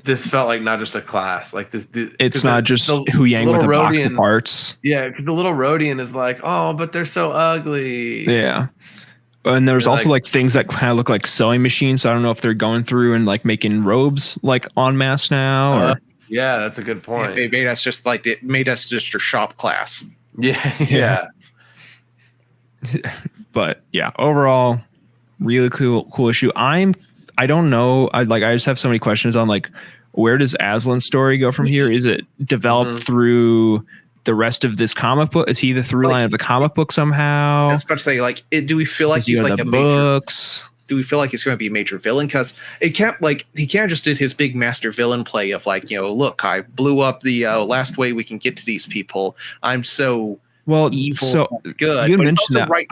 this felt like not just a class. Like this, it's not just Hu Yang with a box of parts. Yeah, because the little Rodian is like, oh, but they're so ugly. Yeah, and there's also like things that kind of look like sewing machines. So I don't know if they're going through and like making robes like en masse now. Or yeah, that's a good point. They made us just a shop class. Yeah. But yeah, overall, really cool issue. I don't know. I just have so many questions on like, where does Aslan's story go from here? Is it developed through the rest of this comic book? Is he the through line of the comic book somehow? I was about to say, like, do we feel like he's like a books? Do we feel like he's going to be a major villain? Because he can't just did his big master villain play of like, look, I blew up the last way we can get to these people. I'm so evil. So good. You mentioned that. Right.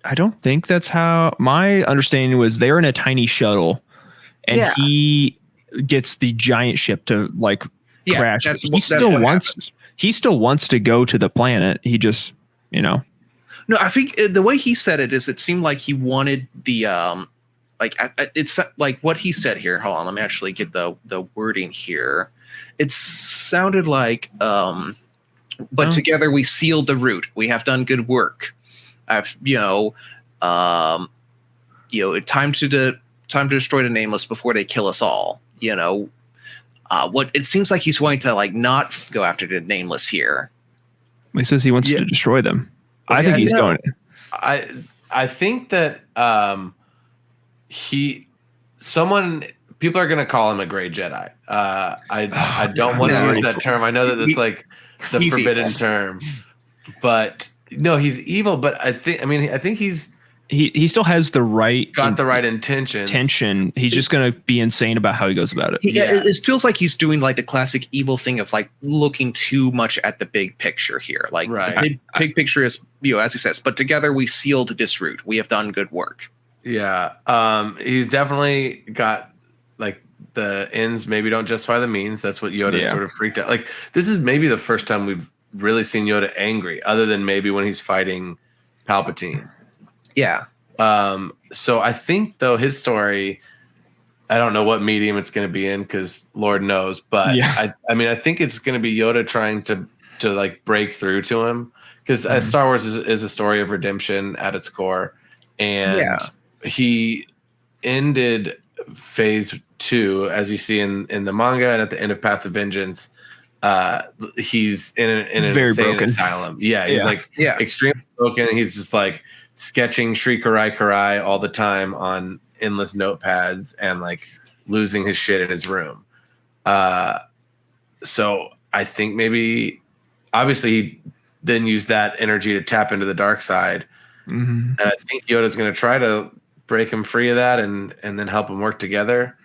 I don't think that's how my understanding was. They're in a tiny shuttle, and he gets the giant ship to like crash. He still wants to go to the planet. He just, No, I think the way he said it is, it seemed like he wanted the it's like what he said here. Hold on, let me actually get the wording here. It sounded like but together we sealed the route. We have done good work. Time to destroy the Nameless before they kill us all. What it seems like he's wanting to like not go after the Nameless here. He says he wants to destroy them. I think he's going. I think that people are going to call him a gray Jedi. I don't want to use that term. I know that it's like the forbidden term, but no, he's evil. But I think he still has the right intention. He's just going to be insane about how he goes about it. It feels like he's doing like the classic evil thing of like looking too much at the big picture here. Like the big picture is, as he says, but together we sealed this route. We have done good work. Yeah. He's definitely got like the ends maybe don't justify the means. That's what Yoda sort of freaked out. Like this is maybe the first time we've really seen Yoda angry, other than maybe when he's fighting Palpatine. Yeah. So I think though his story, I don't know what medium it's going to be in because Lord knows, but I think it's going to be Yoda trying to like break through to him because Star Wars is a story of redemption at its core, and he ended phase 2 as you see in the manga and at the end of Path of Vengeance. He's in an very insane broken asylum. He's extremely broken. He's just like sketching Shri Karai Karai all the time on endless notepads and like losing his shit in his room. So I think maybe obviously he then used that energy to tap into the dark side. And I think Yoda's going to try to break him free of that and then help him work together.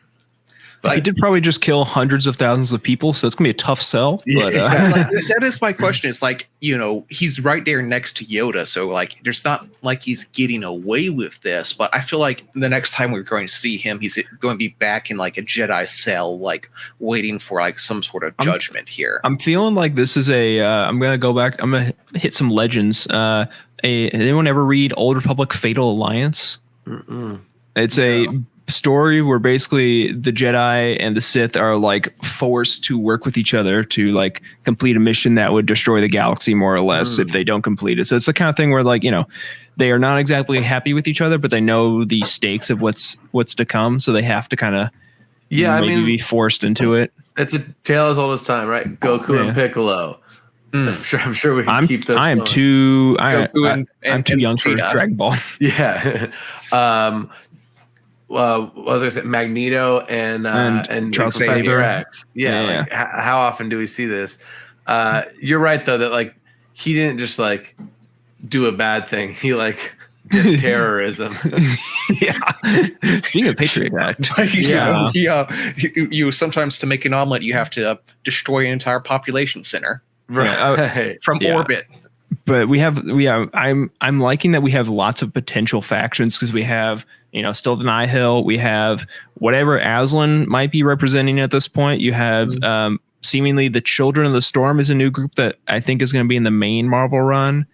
But he did probably just kill hundreds of thousands of people, so it's gonna be a tough sell. But that is my question. It's like, he's right there next to Yoda, so like there's not like he's getting away with this. But I feel like the next time we're going to see him, he's going to be back in like a Jedi cell, like waiting for like some sort of judgment here. I'm feeling like this is I'm gonna go back. I'm gonna hit some legends. Anyone ever read Old Republic: Fatal Alliance? It's a story where basically the Jedi and the Sith are like forced to work with each other to like complete a mission that would destroy the galaxy more or less if they don't complete it. So it's the kind of thing where like, they are not exactly happy with each other, but they know the stakes of what's to come. So they have to kind of be forced into it. It's a tale as old as time, right? Goku and Piccolo. I'm sure we can keep those. I'm too young for Dragon Ball. Yeah. What was I going to say? Magneto and Professor X. Yeah. How often do we see this? You're right though that like he didn't just like do a bad thing. He like did terrorism. Speaking of Patriot Act, you sometimes to make an omelet you have to destroy an entire population center. Right. From orbit. but I'm liking that we have lots of potential factions because we have, still the Nihil. We have whatever Aslan might be representing at this point. You have seemingly the Children of the Storm is a new group that I think is going to be in the main Marvel run.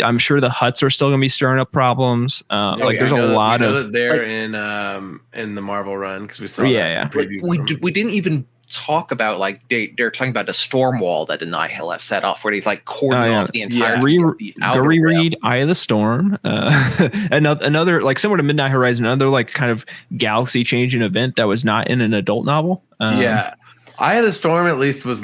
I'm sure the Hutts are still going to be stirring up problems. There's a lot of they're in the Marvel run because we saw we didn't even talk about they're talking about the storm wall that the Nihil have set off where they've cordoned off the entire go reread Eye of the Storm, another similar to Midnight Horizon, another kind of galaxy changing event that was not in an adult novel. Eye of the Storm at least was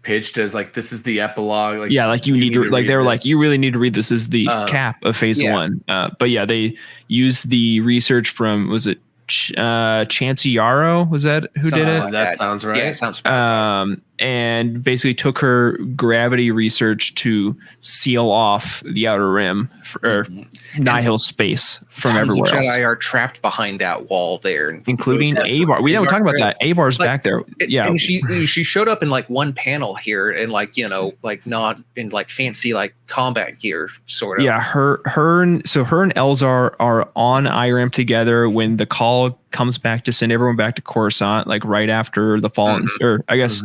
pitched as this is the epilogue. You need to they were you really need to read this as the cap of phase 1. But they used the research from, was it Chancey Yarrow? Was that who did it? That sounds right. Yeah, it sounds right. And basically took her gravity research to seal off the outer rim or Nihil space from everywhere else. Jedi are trapped behind that wall there, including Avar. We don't talk about that. Avar's back there. And she showed up in one panel here, and not in fancy combat gear, sort of. Yeah, her and Elzar are on IRAM together when the call comes back to send everyone back to Coruscant, right after the Fallen, or I guess.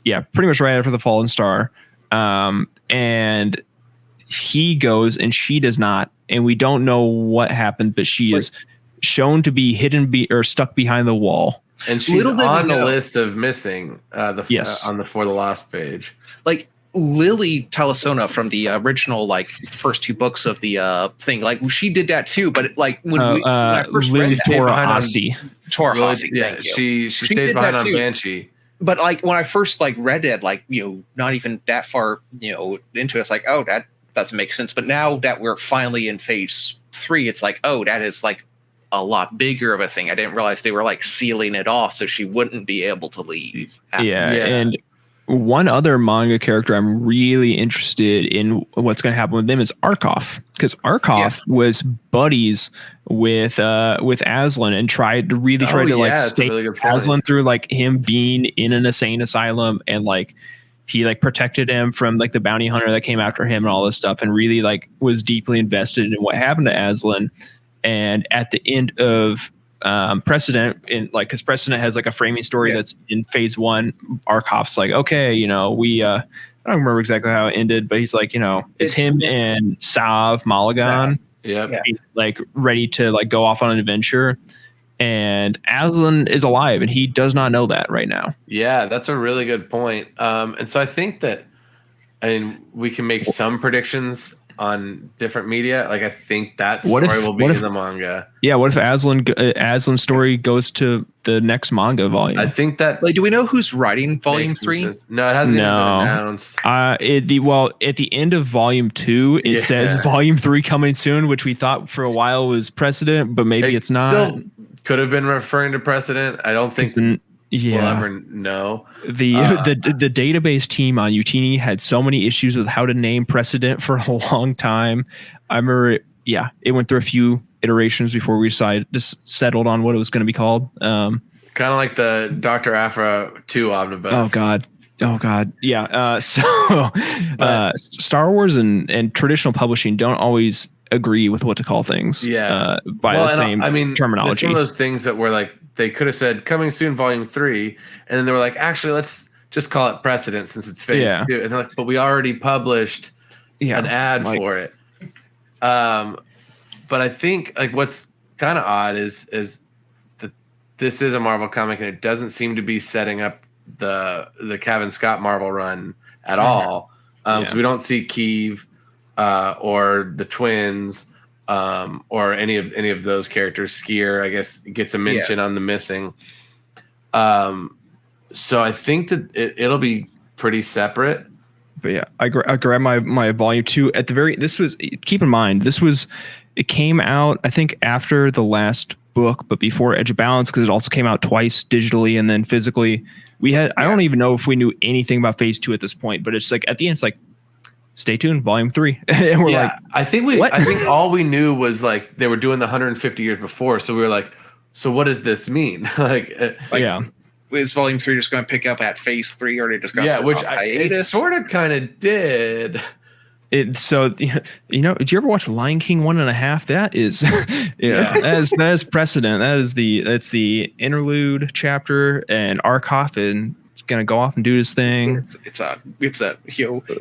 Yeah, pretty much right after the Fallen Star. And he goes and she does not. And we don't know what happened, but she is shown to be hidden or stuck behind the wall. And she's on the list of missing on the For the Lost page. Lily Talasona from the original first 2 books of the thing, she did that too. But when I first read Tora Hossie, yeah, she stays behind on Banshee. But when I first read it, not even that far, into it, it's that doesn't make sense. But now that we're finally in phase 3, it's that is a lot bigger of a thing. I didn't realize they were sealing it off so she wouldn't be able to leave. And one other manga character I'm really interested in what's going to happen with them is Arkoff, because Arkoff was buddies with Aslan and tried to stake Aslan through him being in an insane asylum, and he protected him from the bounty hunter that came after him and all this stuff, and really was deeply invested in what happened to Aslan. And at the end of Precedent, in because Precedent has a framing story that's in phase 1, Arkoff's okay, we I don't remember exactly how it ended, but he's it's him and Sav Malagan. Ready to go off on an adventure, and Aslan is alive and he does not know that right now. Yeah, that's a really good point. And so I think that we can make some predictions on different media. I think that story will be in the manga. Yeah, what if Aslan's story goes to the next manga volume? I think that. Do we know who's writing volume 3? No, it hasn't even been announced. At the end of volume 2, it says volume 3 coming soon, which we thought for a while was Precedent, but maybe it's not. Still could have been referring to Precedent. I don't think. We'll ever know. The database team on Youtini had so many issues with how to name Precedent for a long time. I remember it went through a few iterations before we settled on what it was going to be called. Kind of like the Dr. Aphra 2 omnibus. Oh God. Yeah. Star Wars and traditional publishing don't always agree with what to call things. By the same terminology. It's one of those things that were they could have said coming soon volume 3, and then they were actually let's just call it Precedent since it's phase 2, and they're but we already published an ad for it. But I think what's kind of odd is that this is a Marvel comic and it doesn't seem to be setting up the Kevin Scott Marvel run at all, because we don't see Keeve or the twins. Or any of those characters. Skier, I guess, gets a mention on the missing. So I think that it'll be pretty separate. But I grabbed my volume 2 at the very. Keep in mind it came out I think after the last book, but before Edge of Balance, because it also came out twice digitally and then physically. I don't even know if we knew anything about phase 2 at this point, but it's at the end it's stay tuned, volume 3. And we're I think all we knew was they were doing the 150 years before. So we were so what does this mean? Is volume 3 just going to pick up at phase 3, or are they just going which it sort of kind of did. So did you ever watch Lion King 1.5? That is that is precedent. That's the interlude chapter, and Arkoff is gonna go off and do his thing. It's a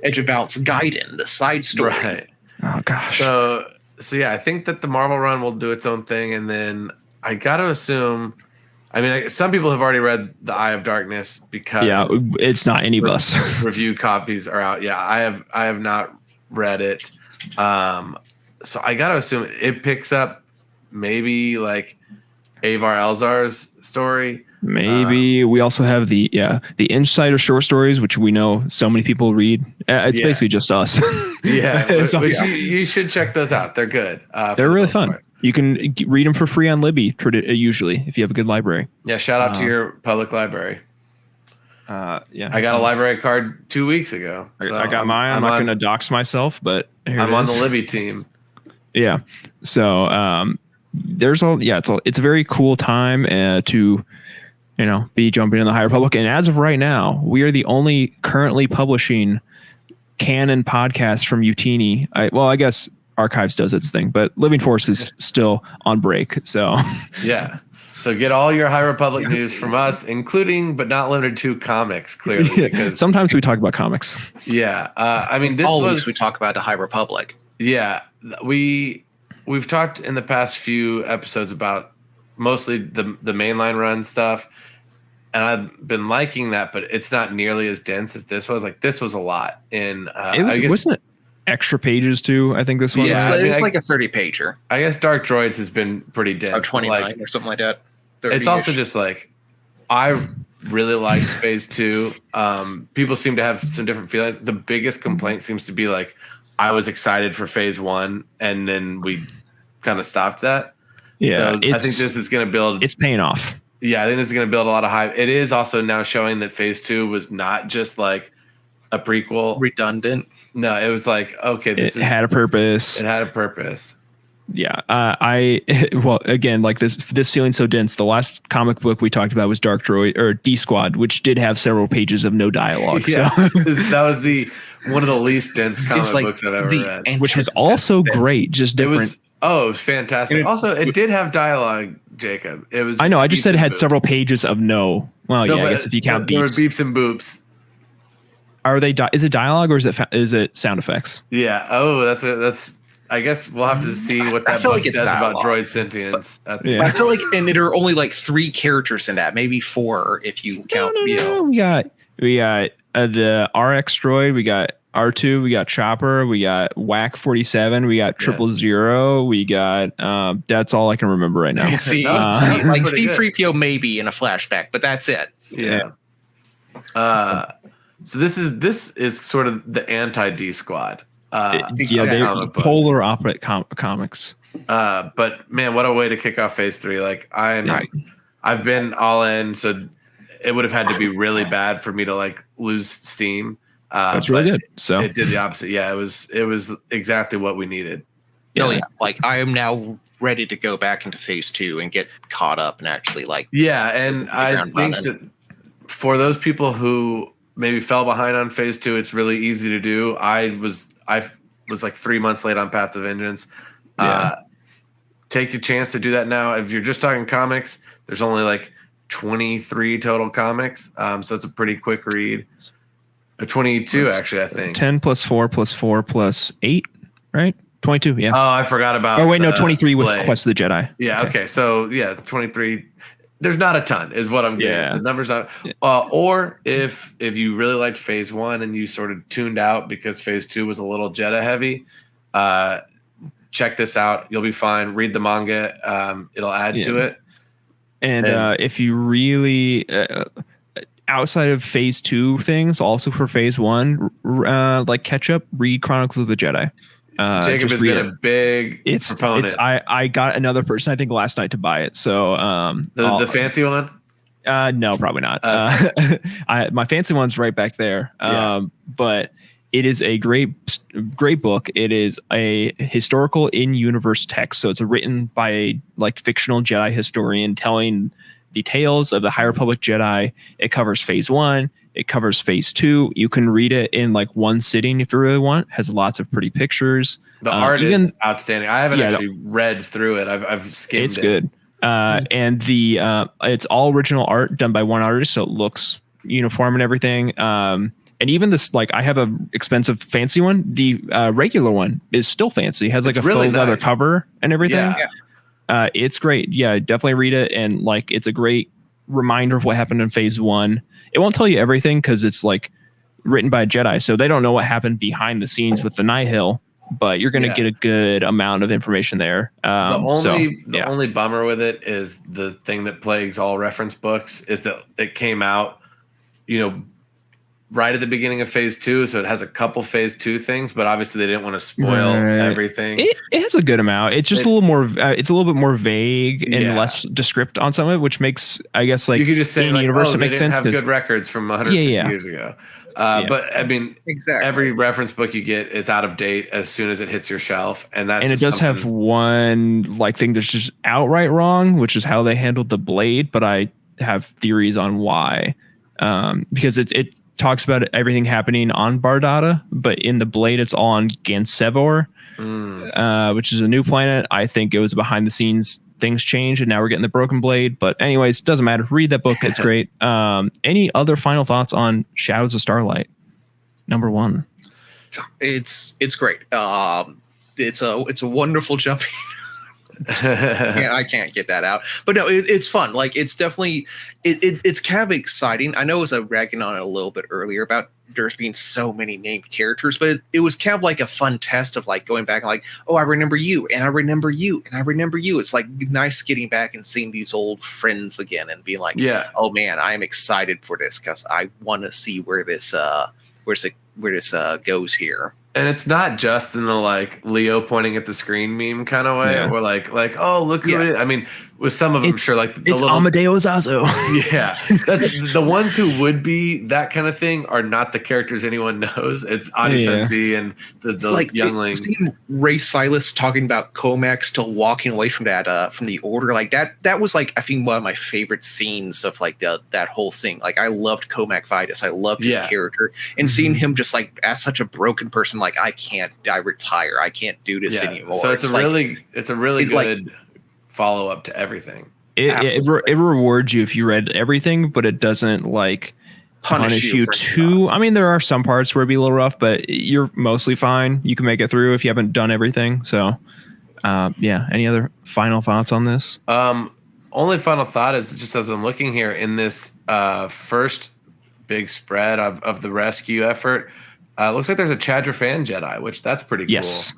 Edge of Balance Gaiden, the side story. Right. Oh gosh. So yeah, I think that the Marvel run will do its own thing, and then I got to assume. I mean, some people have already read The Eye of Darkness because it's not any of us. Review copies are out. Yeah, I have not read it. So I got to assume it picks up maybe like Avar Elzar's story. Maybe we also have the Insider short stories, which we know so many people read. It's basically just us. You should check those out. They're good. They're really fun. Part. You can read them for free on Libby usually if you have a good library. Yeah, shout out to your public library. I got a library card 2 weeks ago. So I got mine. I'm not going to dox myself, but I'm on the Libby team. Yeah. So it's a very cool time to be jumping in the High Republic. And as of right now, we are the only currently publishing canon podcast from Youtini. I guess Archives does its thing, but Living Force is still on break. So yeah. So get all your High Republic news from us, including but not limited to comics, clearly. Because sometimes we talk about comics. Yeah. I mean, we talk about the High Republic. Yeah. We've talked in the past few episodes about mostly the mainline run stuff. And I've been liking that, but it's not nearly as dense as this was. Like, this was a lot. Wasn't it extra pages too? I think this one. Yeah, it was like a 30-pager. I guess Dark Droids has been pretty dense. Oh, 29 or something like that. It's also just like, I really liked Phase 2. People seem to have some different feelings. The biggest complaint seems to be like, I was excited for Phase 1, and then we kind of stopped that. Yeah, so I think this is going to build. It's paying off. Yeah, I think this is going to build a lot of hype. It is also now showing that Phase 2 was not just like a prequel. Redundant. No, it was like, okay, it had a purpose. It had a purpose. Yeah. Again, like this feeling so dense. The last comic book we talked about was Dark Droid or D Squad, which did have several pages of no dialogue. Yeah. So that was one of the least dense comic books I've ever read. Which was also great, just different. It was fantastic. Also, it did have dialogue, Jacob. It was. I know. I just said it had several pages of no. Well, yeah. I guess if you count beeps. There were beeps and boops. Are they? Is it dialogue or is it sound effects? Yeah. Oh, that's. I guess we'll have to see what that book says about droid sentience. I feel like, and there are only like 3 characters in that, maybe 4 if you count. No. We got the RX droid. We got R2. We got Chopper. We got Whack 47. We got 000. We got. That's all I can remember right now. Like C3PO maybe in a flashback, but that's it. Yeah. So this is sort of the anti-D Squad. They're polar opposite comics. But man, what a way to kick off Phase 3! Like I've been all in, so it would have had to be really bad for me to like lose steam. That's really good. So it did the opposite. Yeah, it was exactly what we needed. Yeah. Like I am now ready to go back into Phase 2 and get caught up and actually like. Yeah, and I think that for those people who maybe fell behind on Phase 2, it's really easy to do. I was like 3 months late on Path of Vengeance. Take your chance to do that now. If you're just talking comics, there's only like 23 total comics. So it's a pretty quick read. 22 actually, I think. 10 plus 4 plus 4 plus 8, right? 22, yeah. Oh, I forgot about. Oh wait, no, 23 with Quest of the Jedi. Yeah, okay. So yeah, 23. There's not a ton, is what I'm getting. Yeah. The number's not. Or if you really liked Phase 1 and you sort of tuned out because Phase 2 was a little Jedi heavy, check this out. You'll be fine. Read the manga. It'll add to it. And if you really outside of Phase 2 things, also for Phase 1, like catch up, read Chronicles of the Jedi. Jacob has been a big proponent. I got another person, I think, last night to buy it. So the fancy one? No, probably not. My fancy one's right back there. But it is a great book. It is a historical in-universe text. So it's written by a like fictional Jedi historian telling the Tales of the High Republic Jedi. It covers Phase 1. It covers Phase 2. You can read it in like one sitting if you really want. It has lots of pretty pictures. The art is outstanding. I haven't actually read through it. I've skimmed it. It's good. And it's all original art done by one artist, so it looks uniform and everything. And even this, like, I have a expensive fancy one. The regular one is still fancy. It has like a really faux leather cover and everything. Yeah. It's great. Yeah, definitely read it. And like, it's a great reminder of what happened in Phase 1. It won't tell you everything because it's like written by a Jedi, so they don't know what happened behind the scenes with the Nihil. But you're going to get a good amount of information there. The only bummer with it is the thing that plagues all reference books is that it came out, right at the beginning of Phase 2, so it has a couple Phase 2 things, but obviously they didn't want to spoil everything. It has a good amount. It's just a little more. It's a little bit more vague and less descriptive on some of it, which makes, I guess, like, you could just say, like, universe it makes sense. Have good records from 150 years ago. But I mean, every reference book you get is out of date as soon as it hits your shelf, and it does have one like thing that's just outright wrong, which is how they handled the blade. But I have theories on why, because it talks about everything happening on Bardata, but in the blade it's all on Gansevor, which is a new planet. I think it was behind the scenes. Things changed, and now we're getting the broken blade. But anyways, doesn't matter. Read that book; it's great. Any other final thoughts on Shadows of Starlight, #1? It's great. It's a wonderful jumping. I can't get that out, but no, it's fun. Like, it's definitely it's kind of exciting. I know I was ragging on it a little bit earlier about there's being so many named characters, but it was kind of like a fun test of like going back and like, oh, I remember you, and I remember you, and I remember you. It's like nice getting back and seeing these old friends again and being like, oh man, I am excited for this because I want to see where this goes here. And it's not just in the like Leo pointing at the screen meme kind of way, or like oh, look who it is. I mean, with some of them, sure, like it's Amadeo Zazo. Yeah, that's the ones who would be that kind of thing are not the characters anyone knows. It's Adi Sensi and the like younglings. Seeing Ray Silas talking about Comac still walking away from that from the Order, like that was like, I think, one of my favorite scenes of like that whole thing. Like, I loved Comac Vitus. I loved his character, and seeing him just like as such a broken person, like, I retire. I can't do this anymore. So it's a really good follow up to everything. It rewards you if you read everything, but it doesn't like punish you too. I mean, there are some parts where it'd be a little rough, but you're mostly fine. You can make it through if you haven't done everything. So, Any other final thoughts on this? Only final thought is just as I'm looking here in this first big spread of the rescue effort. Looks like there's a Chadra fan Jedi, which that's pretty cool. Yes.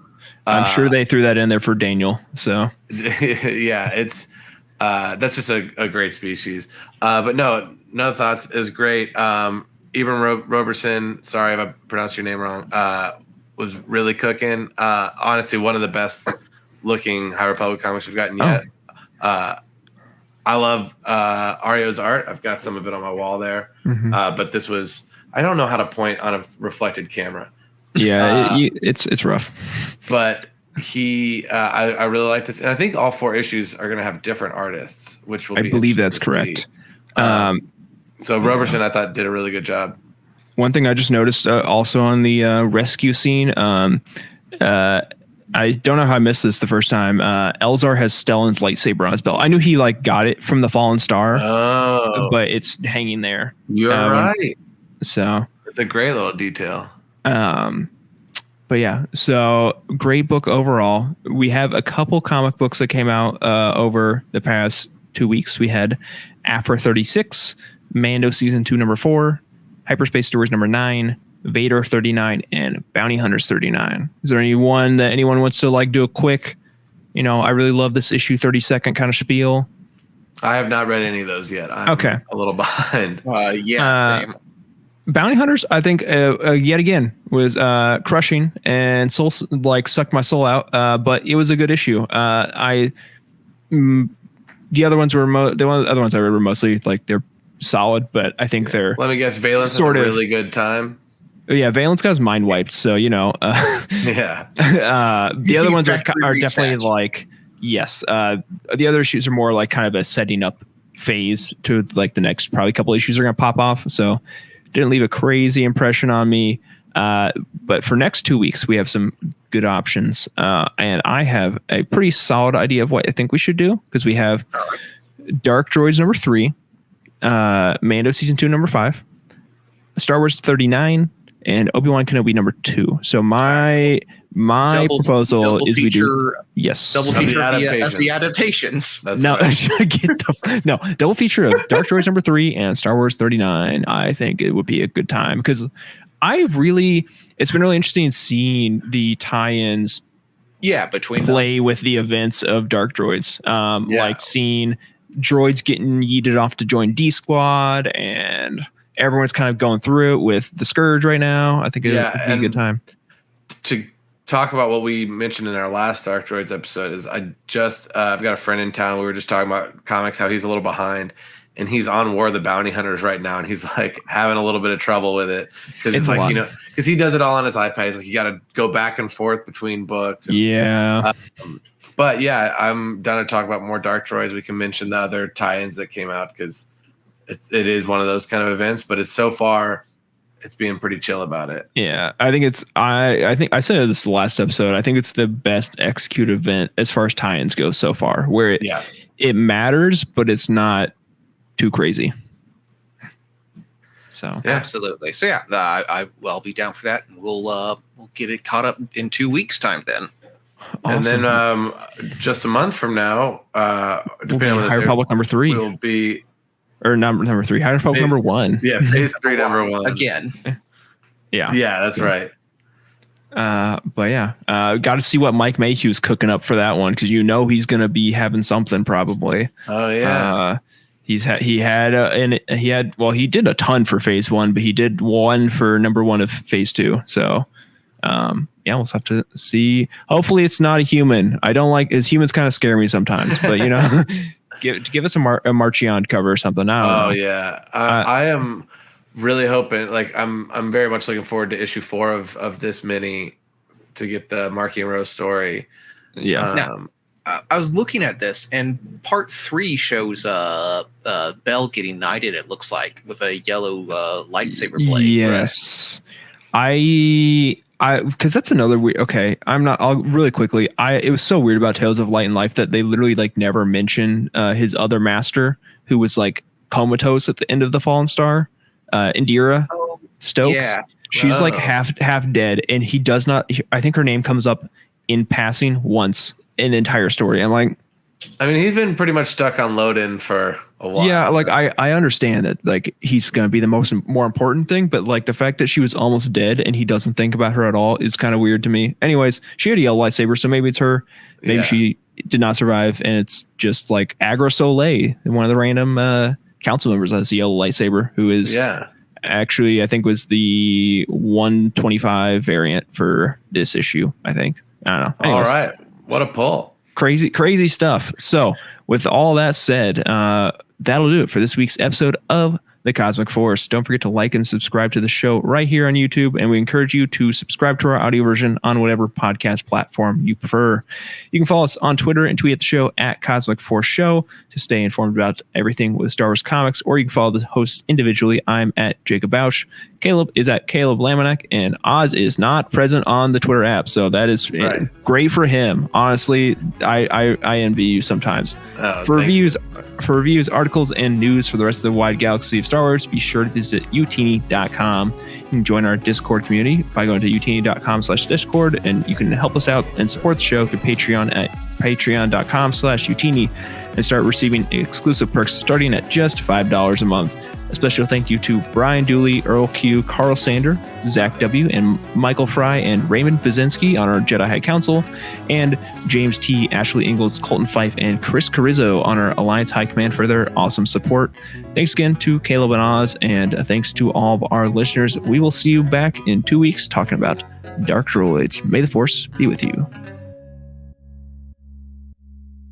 I'm sure they threw that in there for Daniel. So yeah, it's that's just a great species. But no thoughts. It was great. Ibram Roberson, sorry if I pronounced your name wrong, was really cooking. Honestly, one of the best looking High Republic comics we've gotten yet. I love Ario's art. I've got some of it on my wall there. But this was, I don't know how to point on a reflected camera. Yeah, it's rough. But I really like this, and I think all 4 issues are going to have different artists, which will. I believe that's correct. So Roberson, I thought, did a really good job. One thing I just noticed also on the rescue scene, I don't know how I missed this the first time. Elzar has Stellan's lightsaber on his belt. I knew he like got it from the Fallen Star, but it's hanging there. You're right. So it's a great little detail. But yeah, so great book overall. We have a couple comic books that came out over the past 2 weeks. We had Afra 36, Mando Season 2 number 4, Hyperspace Stories number 9, Vader 39, and Bounty Hunters 39. Is there any one that anyone wants to like do a quick, I really love this issue 30-second kind of spiel? I have not read any of those yet. I'm a little behind. Same. Bounty Hunters, I think, yet again, was crushing and soul sucked my soul out. But it was a good issue. The other ones were other ones I read were mostly like they're solid, but I think they're. Let me guess, Valence had a really good time. Yeah, Valence got his mind wiped, so yeah. The other ones are definitely like yes. The other issues are more like kind of a setting up phase to like the next probably couple issues are going to pop off. So didn't leave a crazy impression on me. But for next 2 weeks, we have some good options. And I have a pretty solid idea of what I think we should do, because we have Dark Droids number 3, Mando season 2 number 5, Star Wars 39, and Obi-Wan Kenobi number 2. So my proposal is we do double feature of the adaptations. That's no, right. Double feature of Dark Droids number 3 and Star Wars 39. I think it would be a good time, because it's been really interesting seeing the tie-ins between play with the events of Dark Droids. Like seeing droids getting yeeted off to join D Squad, and everyone's kind of going through it with the Scourge right now. I think it would be a good time. To talk about what we mentioned in our last Dark Droids episode is I've got a friend in town. We were just talking about comics, how he's a little behind, and he's on War of the Bounty Hunters right now, and he's like having a little bit of trouble with it, because it's like, because he does it all on his iPad. He's like, you got to go back and forth between books. And, but I'm down to talk about more Dark Droids. We can mention the other tie-ins that came out, because it is one of those kind of events, but it's being pretty chill about it. Yeah, I think I think I said this last episode. I think it's the best executed event as far as tie-ins go so far, where it matters, but it's not too crazy. So absolutely. So I'll be down for that, and we'll get it caught up in 2 weeks' time then. Awesome. And then just a month from now, depending on High Republic number 3 will be. Or number 3, High Republic number 1. Yeah, phase 3 number 1 again. Yeah, that's right. But got to see what Mike Mayhew's cooking up for that one, because he's going to be having something probably. Oh yeah. He did a ton for phase 1, but he did one for number 1 of phase 2. So we'll have to see. Hopefully it's not a human. I don't like his humans, kind of scare me sometimes, but give us a Marchion cover or something. I am really hoping, like I'm very much looking forward to issue 4 of this mini to get the Marky and Rose story. I was looking at this, and part 3 shows Belle getting knighted, it looks like, with a yellow lightsaber blade. Yes. Right? Because that's another weird. Okay, I'll really quickly. It was so weird about Tales of Light and Life that they literally like never mention his other master, who was like comatose at the end of the Fallen Star, Indira Stokes. Yeah. She's like half dead, and he does not. I think her name comes up in passing once in the entire story. I'm like, I mean, he's been pretty much stuck on Loden for a while. Yeah, like I understand that like he's gonna be the more important thing, but like the fact that she was almost dead and he doesn't think about her at all is kind of weird to me. Anyways, she had a yellow lightsaber, so maybe it's her. Maybe she did not survive, and it's just like Agra Soleil, one of the random council members, has a yellow lightsaber, who is actually I think was the 125 variant for this issue. I don't know. Anyways. All right, what a pull. Crazy stuff. So with all that said, that'll do it for this week's episode of The Cosmic Force. Don't forget to like and subscribe to the show right here on YouTube, and we encourage you to subscribe to our audio version on whatever podcast platform you prefer. You can follow us on Twitter and tweet at the show at Cosmic Force Show to stay informed about everything with Star Wars comics, or you can follow the hosts individually. I'm at Jacob Bausch. Caleb is at Caleb Lamanek, and Oz is not present on the Twitter app, so that is great for him. Honestly, I envy you sometimes. For reviews, articles, and news for the rest of the wide galaxy of Star Wars, be sure to visit Youtini.com. You can join our Discord community by going to Youtini.com/Discord, and you can help us out and support the show through Patreon at patreon.com/Youtini and start receiving exclusive perks starting at just $5 a month. A special thank you to Brian Dooley, Earl Q, Carl Sander, Zach W, and Michael Fry, and Raymond Bazinski on our Jedi Council, and James T, Ashley Ingalls, Colton Fife, and Chris Carrizzo on our Alliance High Command for their awesome support. Thanks again to Caleb and Oz, and thanks to all of our listeners. We will see you back in 2 weeks talking about Dark Droids. May the Force be with you.